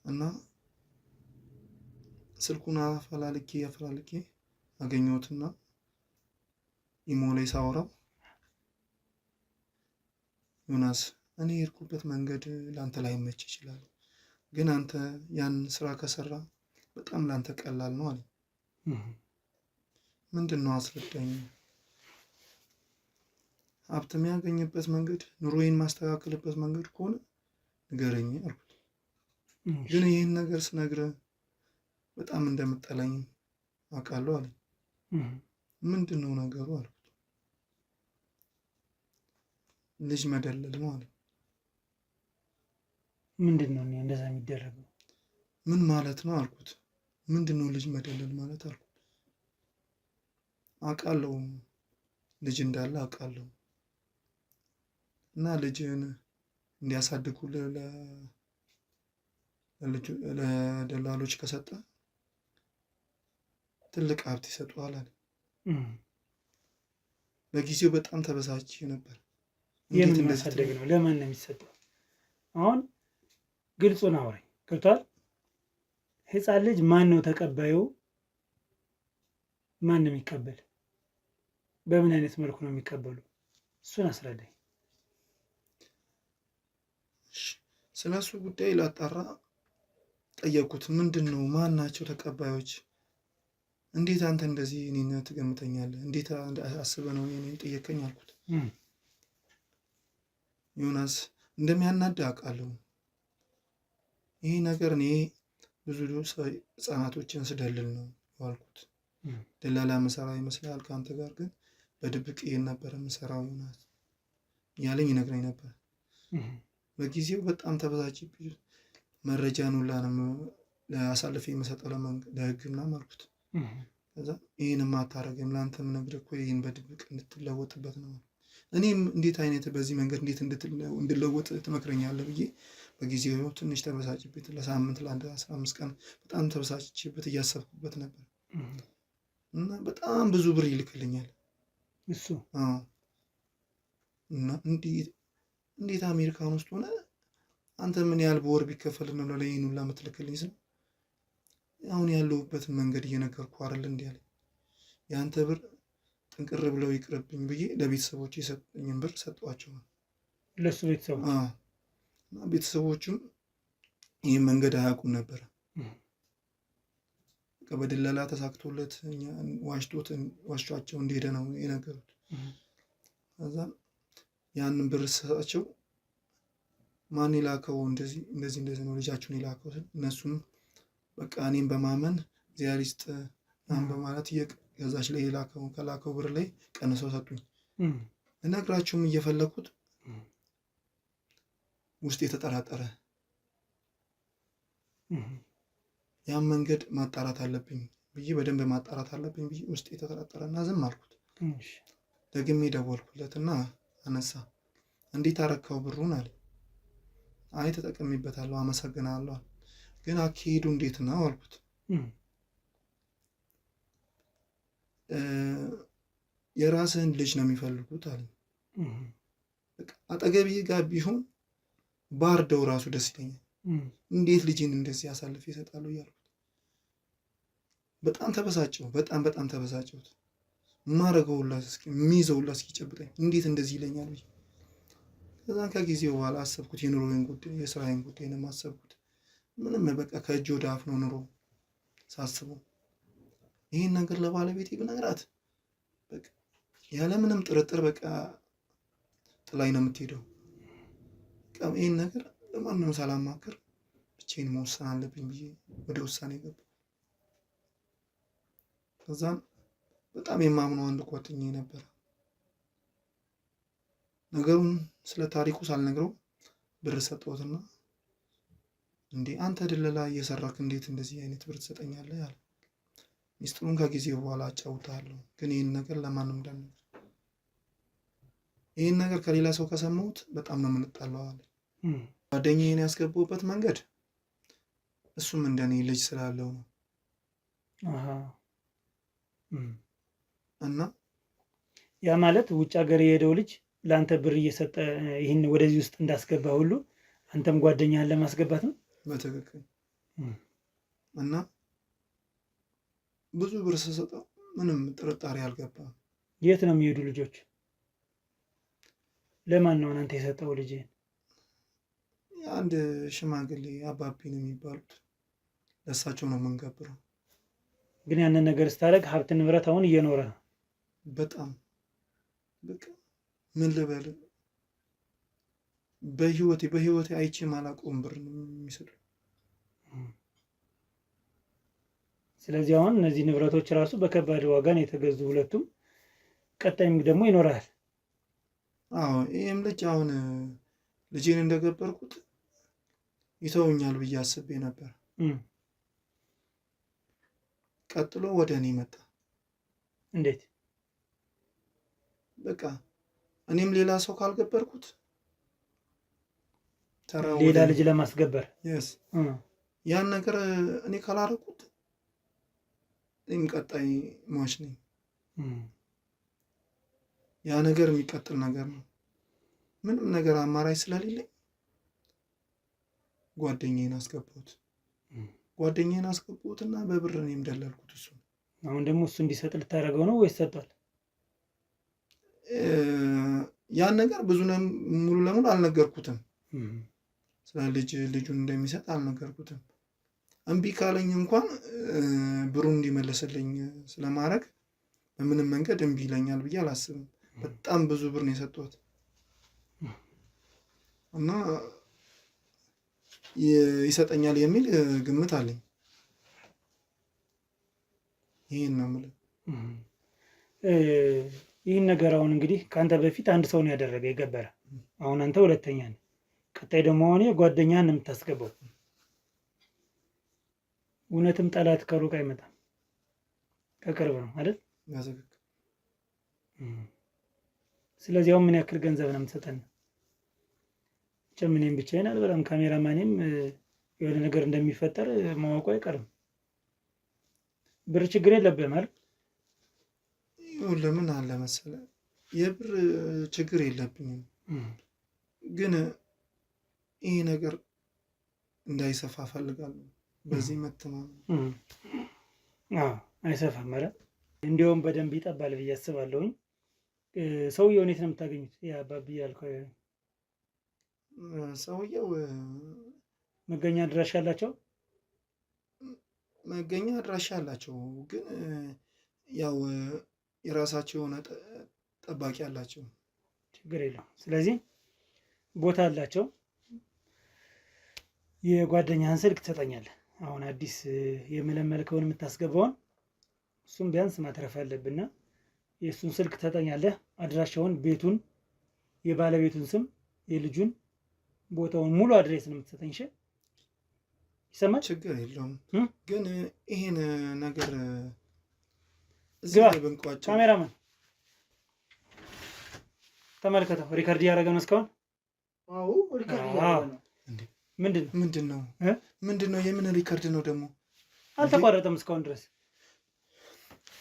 እና ስልኩን አፈላልጌ አገኘሁትና ኢሞ ላይ ሳወራው፣ ዮናስ እኔ የሄድኩበት መንገድ ለአንተ ላይመች ይችላል፣ ግን አንተ ያን ስራ ከሰራ በጣም ለአንተ ቀላል ነው አለ። ምንድን ነው አስረዳኝ። ሀብት የሚያገኝበት መንገድ፣ ኑሮዬን ማስተካከልበት መንገድ ከሆነ ንገረኝ አልኩት። ግን ይህን ነገር ስነግርህ በጣም እንደምጠላኝ አውቃለሁ አለኝ። ምንድን ነው ነገሩ አልኩት። ልጅ መደለል ነው አለ። ምንድን ነው እንደዛ የሚደረገው? ምን ማለት ነው አልኩት። ምንድን ነው ልጅ መደለል ማለት አልኩት። አውቃለሁ ልጅ እንዳለ አውቃለሁ፣ እና ልጅን እንዲያሳድጉልህ ለደላሎች ከሰጠ ትልቅ ሀብት ይሰጡሃል አለ። በጊዜው በጣም ተበሳጭ ነበር። የምን ማሳደግ ነው? ለማን ነው የሚሰጠው? አሁን ግልጹን አውራኝ። ገብቶሃል? ህፃን ልጅ ማን ነው ተቀባዩ? ማን ነው የሚቀበል? በምን አይነት መልኩ ነው የሚቀበሉ? እሱን አስረዳኝ። ስለሱ ጉዳይ ላጣራ ጠየቁት። ምንድን ነው ማን ናቸው ተቀባዮች? እንዴት አንተ እንደዚህ እኔን ትገምተኛለህ? እንዴት አስበህ ነው እኔን ጠየቀኝ አልኩት። ዮናስ እንደሚያናድ አውቃለሁ። ይህ ነገር እኔ ብዙ ህፃናቶችን ስደልል ነው ያልኩት። ደላላ መሰራ ይመስላል፣ ከአንተ ጋር ግን በድብቅ ይሄን ነበር የምሰራው ዮናስ እያለኝ ይነግረኝ ነበር። በጊዜው በጣም ተበሳጭብኝ። መረጃን ሁላ አሳልፌ የምሰጠው ለህግ ምናምን አልኩት። ከዛ ይህንም አታረግም፣ ለአንተ የምነግርህ እኮ ይህን በድብቅ እንድትለወጥበት ነው። እኔም እንዴት አይነት በዚህ መንገድ እንዴት እንድለወጥ ትመክረኛለህ ብዬ በጊዜው ትንሽ ተበሳጭበት። ለሳምንት ለአንድ 15 ቀን በጣም ተበሳጭበት እያሰብኩበት ነበር። እና በጣም ብዙ ብር ይልክልኛል እሱ። እና እንዴት አሜሪካን ውስጥ ሆነ አንተ ምን ያህል በወር ቢከፈል ነው ለይኑ ለምትልክልኝ ስል አሁን ያለሁበትን መንገድ እየነገርኩ አይደል እንዴ አለ። ያንተ ብር ጥንቅር ብለው ይቅርብኝ ብዬ ለቤተሰቦቼ የሰጡኝን ብር ሰጧቸው። ለሱ ቤተሰቦች? እና ቤተሰቦቹም ይህን መንገድ አያውቁም ነበር። በድለላ ተሳክቶለት ዋሽቷቸው እንደሄደ ነው የነገሩት። ከዛ ያንን ብር ሰጣቸው። ማን የላከው? እንደዚህ ነው ልጃችሁን የላከው ስል እነሱም በቃ እኔም በማመን እግዚአብሔር ይስጥ በማለት ከዛች ላይ ከላከው ብር ላይ ቀንሰው ሰጡኝ። እነግራቸውም እየፈለኩት ውስጥ የተጠራጠረ ያን መንገድ ማጣራት አለብኝ ብዬ በደንብ ማጣራት አለብኝ ብዬ ውስጥ የተጠራጠረ እና ዝም አልኩት። ደግሜ ደወልኩለትና አነሳ። እንዴት አረካው ብሩን አለ። አይ ተጠቅሜበታለሁ አመሰግናለሁ፣ ግን አካሄዱ እንዴት ነው አልኩት። የራስህን ልጅ ነው የሚፈልጉት አለ። አጠገቤ ጋር ቢሆን ባርደው ራሱ ደስ ይለኛል። እንዴት ልጅን እንደዚህ አሳልፍ ይሰጣሉ እያልኩት በጣም ተበሳጨው። በጣም ተበሳጨሁት። ማረገው ሁላ የሚይዘው ሁላ እስኪጨብጠኝ እንዴት እንደዚህ ይለኛል ብዬ ከዛን ከጊዜው በኋላ አሰብኩት። የኑሮዬን ጉዳይ የስራዬን ጉዳይ ነው ማሰብኩት። ምንም በቃ ከእጅ ወደ አፍ ነው ኑሮ ሳስበው። ይህን ነገር ለባለቤቴ ብነግራት በቃ ያለምንም ጥርጥር በቃ ጥላኝ ነው የምትሄደው። ይህን ነገር ለማንም ሳላማክር ብቻዬን መወሰን አለብኝ ብዬ ወደ ውሳኔ ገባ። ከዛም በጣም የማምነው አንድ ጓደኛዬ ነበር። ነገሩን ስለ ታሪኩ ሳልነግረው ብር ሰጠሁትና እንዴ አንተ ድለላ እየሰራክ እንዴት እንደዚህ አይነት ብር ትሰጠኛለህ አለ። ሚስጥሩን ከጊዜ በኋላ አጫውታለሁ፣ ግን ይህን ነገር ለማንም እንዳትነግር፣ ይህን ነገር ከሌላ ሰው ከሰማሁት በጣም ነው የምንጣለው አለ። ጓደኛዬን ያስገባሁበት መንገድ እሱም እንደኔ ልጅ ስላለው ነው። እና ያ ማለት ውጭ ሀገር የሄደው ልጅ ለአንተ ብር እየሰጠ ይህን ወደዚህ ውስጥ እንዳስገባ ሁሉ አንተም ጓደኛህን ለማስገባት ነው። በትክክል። እና ብዙ ብር ስሰጠው ምንም ጥርጣሬ አልገባም። የት ነው የሚሄዱ ልጆች? ለማን ነው አንተ የሰጠው ልጅ? አንድ ሽማግሌ አባቢ ነው የሚባሉት፣ ለእሳቸው ነው የምንገብረው። ግን ያንን ነገር ስታደርግ ሀብት ንብረት አሁን እየኖረ ነው። በጣም በቃ ምን ልበል፣ በህይወቴ አይቼ ማላውቀውን ብር ነው የሚሰጡ። ስለዚህ አሁን እነዚህ ንብረቶች ራሱ በከባድ ዋጋ ነው የተገዙ ሁለቱም። ቀጣይም ደግሞ ይኖራል። አዎ ይህም ልጅ አሁን ልጄን እንደገበርኩት ይተውኛል ብዬ አስቤ ነበር። ቀጥሎ ወደ እኔ መጣ። እንዴት? በቃ እኔም ሌላ ሰው ካልገበርኩት ሌላ ልጅ ለማስገበር ያን ነገር እኔ ካላረኩት እኔም ቀጣይ ሟች ነኝ። ያ ነገር የሚቀጥል ነገር ነው። ምንም ነገር አማራጭ ስለሌለኝ ጓደኛዬን አስገባሁት። ጓደኛዬን አስገቡትና በብር ነው የምደለልኩት። እሱ አሁን ደግሞ እሱ እንዲሰጥ ልታደርገው ነው ወይስ ሰጥቷል? ያን ነገር ሙሉ ለሙሉ አልነገርኩትም። ስለ ልጁን እንደሚሰጥ አልነገርኩትም። እምቢ ካለኝ እንኳን ብሩን እንዲመለስልኝ ስለማድረግ በምንም መንገድ እምቢ ይለኛል ብዬ አላስብም። በጣም ብዙ ብር ነው የሰጠሁት እና ይሰጠኛል የሚል ግምት አለኝ። ይሄን ነው የምልህ። ይህን ነገር አሁን እንግዲህ ከአንተ በፊት አንድ ሰው ነው ያደረገ የገበረ። አሁን አንተ ሁለተኛ ነህ። ቀጣይ ደግሞ አሁን ጓደኛህን ነው የምታስገባው። እውነትም ጠላት ከሩቅ አይመጣም ከቅርብ ነው አይደል? ስለዚህ አሁን ምን ያክል ገንዘብ ነው የምትሰጠን? እኔም ብቻዬን አልበላም። ካሜራማኔም የሆነ ነገር እንደሚፈጠር ማወቁ አይቀርም። ብር ችግር የለብህም አይደል? ለምን አለ መሰለህ የብር ችግር የለብኝም፣ ግን ይሄ ነገር እንዳይሰፋ ፈልጋለሁ። በዚህ መተማመን አይሰፋም። ኧረ እንዲያውም በደንብ ይጠባል ብዬ አስባለሁኝ። ሰውየው እኔት ነው የምታገኙት? አባቢ ያልከው ሰውየው መገኛ አድራሻ አላቸው? መገኛ አድራሻ አላቸው፣ ግን ያው የራሳቸው የሆነ ጠባቂ አላቸው። ችግር የለውም። ስለዚህ ቦታ አላቸው። የጓደኛህን ስልክ ትሰጠኛለህ። አሁን አዲስ የመለመልከውን የምታስገባውን እሱም ቢያንስ ማትረፍ አለብና የእሱን ስልክ ትሰጠኛለህ። አድራሻውን፣ ቤቱን፣ የባለቤቱን ስም፣ የልጁን ቦታውን፣ ሙሉ አድሬስ ነው የምትሰጠኝ። እሺ ይሰማል? ችግር የለውም። ግን ይሄን ነገር እዚህ ላይ ብንቋጨው። ካሜራማን ተመልከተው። ሪከርድ እያደረገ ነው እስካሁን? አዎ ሪከርድ እያደረገ ነው። ምንድን ነው? የምን ሪከርድ ነው ደግሞ? አልተቋረጠም እስካሁን ድረስ።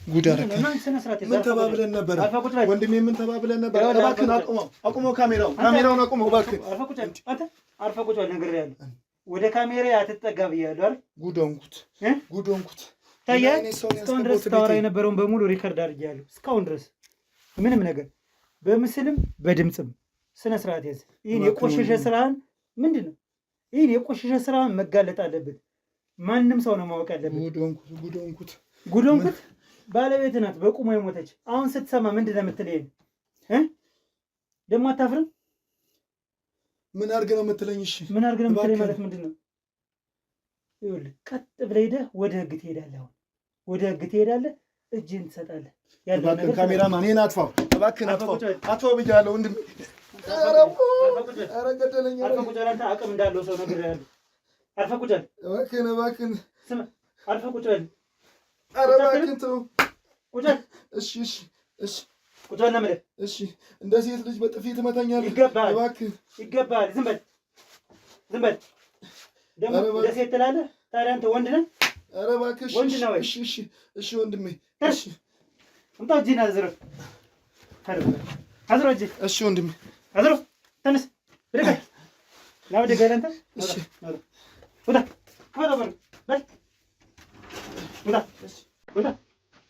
ጉድ አደረገ። ምን ተባብለን ነበር ወንድሜ? ምን ተባብለን ነበር? እባክህን አቁመው፣ ካሜራውን አቁመው እባክህ። አርፈህ ቁጭ በል ነግሬሃለሁ። ወደ ካሜራ አትጠጋ ብያለሁ አይደል? ጉድ ሆንኩት። ታዲያ እስካሁን ድረስ ታወራ የነበረውን በሙሉ ሪከርድ አድርጌያለሁ። እስካሁን ድረስ ምንም ነገር በምስልም በድምፅም ስነ ስርዓት ያዝ። ይህን የቆሸሸ ስራህን ምንድን ነው? ይህን የቆሸሸ ስራህን መጋለጥ አለበት። ማንም ሰው ነው ማወቅ ያለበት። ጉድ ሆንኩት። ባለቤት ናት በቁሞ የሞተች። አሁን ስትሰማ ምንድን ነው የምትል? ይሄን ደግሞ አታፍርም? ምን አድርግ ነው የምትለኝ? እሺ ምን አድርግ ነው የምትለኝ ማለት ምንድን ነው? ይኸውልህ ቀጥ ብለህ ሄደህ ወደ ህግ ትሄዳለህ። አሁን ወደ ህግ ትሄዳለህ፣ እጅህን ትሰጣለህ። እባክህን ካሜራማን ይሄን አጥፋው፣ እባክህን አጥፋው ብያለሁ ወንድሜ። ኧረ ገደለኝ። አርፈህ ቁጭ በል አንተ አቅም እንዳለው ሰው ነግሬሃለሁ። አርፈህ ቁጭ በል እባክህን። ስማ አርፈህ ቁጭ በል። ኧረ እባክህን ተው። ቁጭ በል። እሺ ቁጭ በል ነው የምልህ። እሺ እንደ ሴት ልጅ በጥፊ ትመታኛለህ? ይገባል፣ እባክህ ይገባል። ዝም በል ደግሞ እንደ ሴት ትላለህ። ታዲያ አንተ ወንድ ነህ? ኧረ እባክህ ወንድ ነው ወይ? እሺ ወንድሜ። እሺ እንታ እጅህን አዝረው እጅህ። እሺ ወንድሜ አዝረው። ተነስ ብለህ ና ወደ ገለንተ። እሺ ወዳ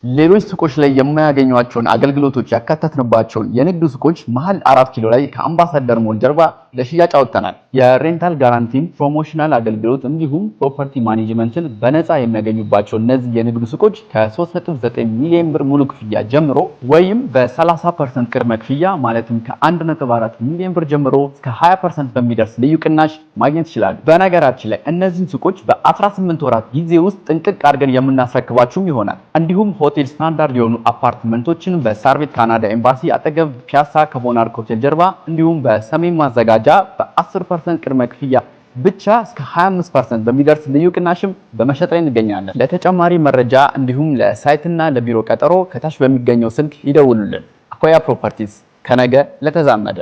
ሌሎች ሱቆች ላይ የማያገኟቸውን አገልግሎቶች ያካተትንባቸውን የንግድ ሱቆች መሀል 4 ኪሎ ላይ ከአምባሳደር ሞል ጀርባ ለሽያጭ አውጥተናል። የሬንታል ጋራንቲን፣ ፕሮሞሽናል አገልግሎት እንዲሁም ፕሮፐርቲ ማኔጅመንትን በነፃ የሚያገኙባቸው እነዚህ የንግድ ሱቆች ከ3.9 ሚሊዮን ብር ሙሉ ክፍያ ጀምሮ ወይም በ30% ቅድመ ክፍያ ማለትም ከ1.4 ሚሊዮን ብር ጀምሮ እስከ 20% በሚደርስ ልዩ ቅናሽ ማግኘት ይችላሉ። በነገራችን ላይ እነዚህን ሱቆች በ18 ወራት ጊዜ ውስጥ ጥንቅቅ አድርገን የምናስረክባችሁም ይሆናል። እንዲሁም ሆቴል ስታንዳርድ የሆኑ አፓርትመንቶችን በሳር ቤት ካናዳ ኤምባሲ አጠገብ ፒያሳ ከቦናርክ ሆቴል ጀርባ እንዲሁም በሰሜን ማዘጋጃ በ10% ቅድመ ክፍያ ብቻ እስከ 25% በሚደርስ ልዩ ቅናሽም በመሸጥ ላይ እንገኛለን። ለተጨማሪ መረጃ እንዲሁም ለሳይትና ለቢሮ ቀጠሮ ከታች በሚገኘው ስልክ ይደውሉልን። አኮያ ፕሮፐርቲስ ከነገ ለተዛመደ።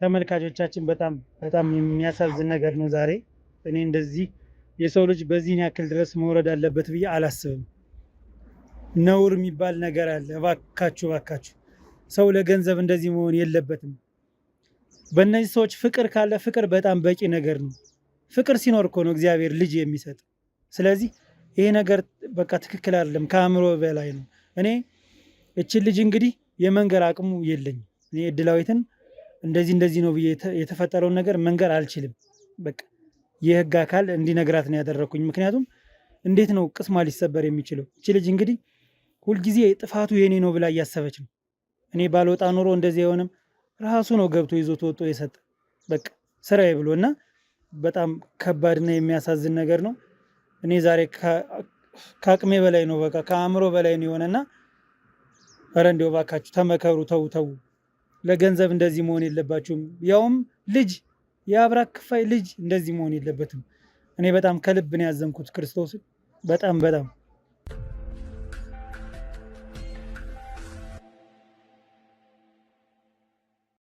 ተመልካቾቻችን በጣም የሚያሳዝን ነገር ነው ዛሬ። እኔ እንደዚህ የሰው ልጅ በዚህን ያክል ድረስ መውረድ አለበት ብዬ አላስብም። ነውር የሚባል ነገር አለ። እባካችሁ ሰው ለገንዘብ እንደዚህ መሆን የለበትም። በእነዚህ ሰዎች ፍቅር ካለ ፍቅር በጣም በቂ ነገር ነው። ፍቅር ሲኖር እኮ ነው እግዚአብሔር ልጅ የሚሰጥ። ስለዚህ ይሄ ነገር በቃ ትክክል አይደለም፣ ከአእምሮ በላይ ነው። እኔ እችን ልጅ እንግዲህ የመንገር አቅሙ የለኝም። እኔ እድላዊትን እንደዚህ ነው ብዬ የተፈጠረውን ነገር መንገር አልችልም። በቃ የህግ አካል እንዲነግራት ነው ያደረኩኝ። ምክንያቱም እንዴት ነው ቅስሟ ሊሰበር የሚችለው? እች ልጅ እንግዲህ ሁልጊዜ ጥፋቱ የኔ ነው ብላ እያሰበች ነው። እኔ ባልወጣ ኖሮ እንደዚህ የሆነም ራሱ ነው ገብቶ ይዞት ወጥቶ የሰጠ በቃ ስራዬ ብሎ እና በጣም ከባድና የሚያሳዝን ነገር ነው። እኔ ዛሬ ከአቅሜ በላይ ነው፣ በቃ ከአእምሮ በላይ ነው የሆነና ኧረ እንዲያው እባካችሁ ተመከሩ፣ ተው። ለገንዘብ እንደዚህ መሆን የለባችሁም። ያውም ልጅ የአብራክ ክፋይ ልጅ እንደዚህ መሆን የለበትም። እኔ በጣም ከልብ ነው ያዘንኩት ክርስቶስን በጣም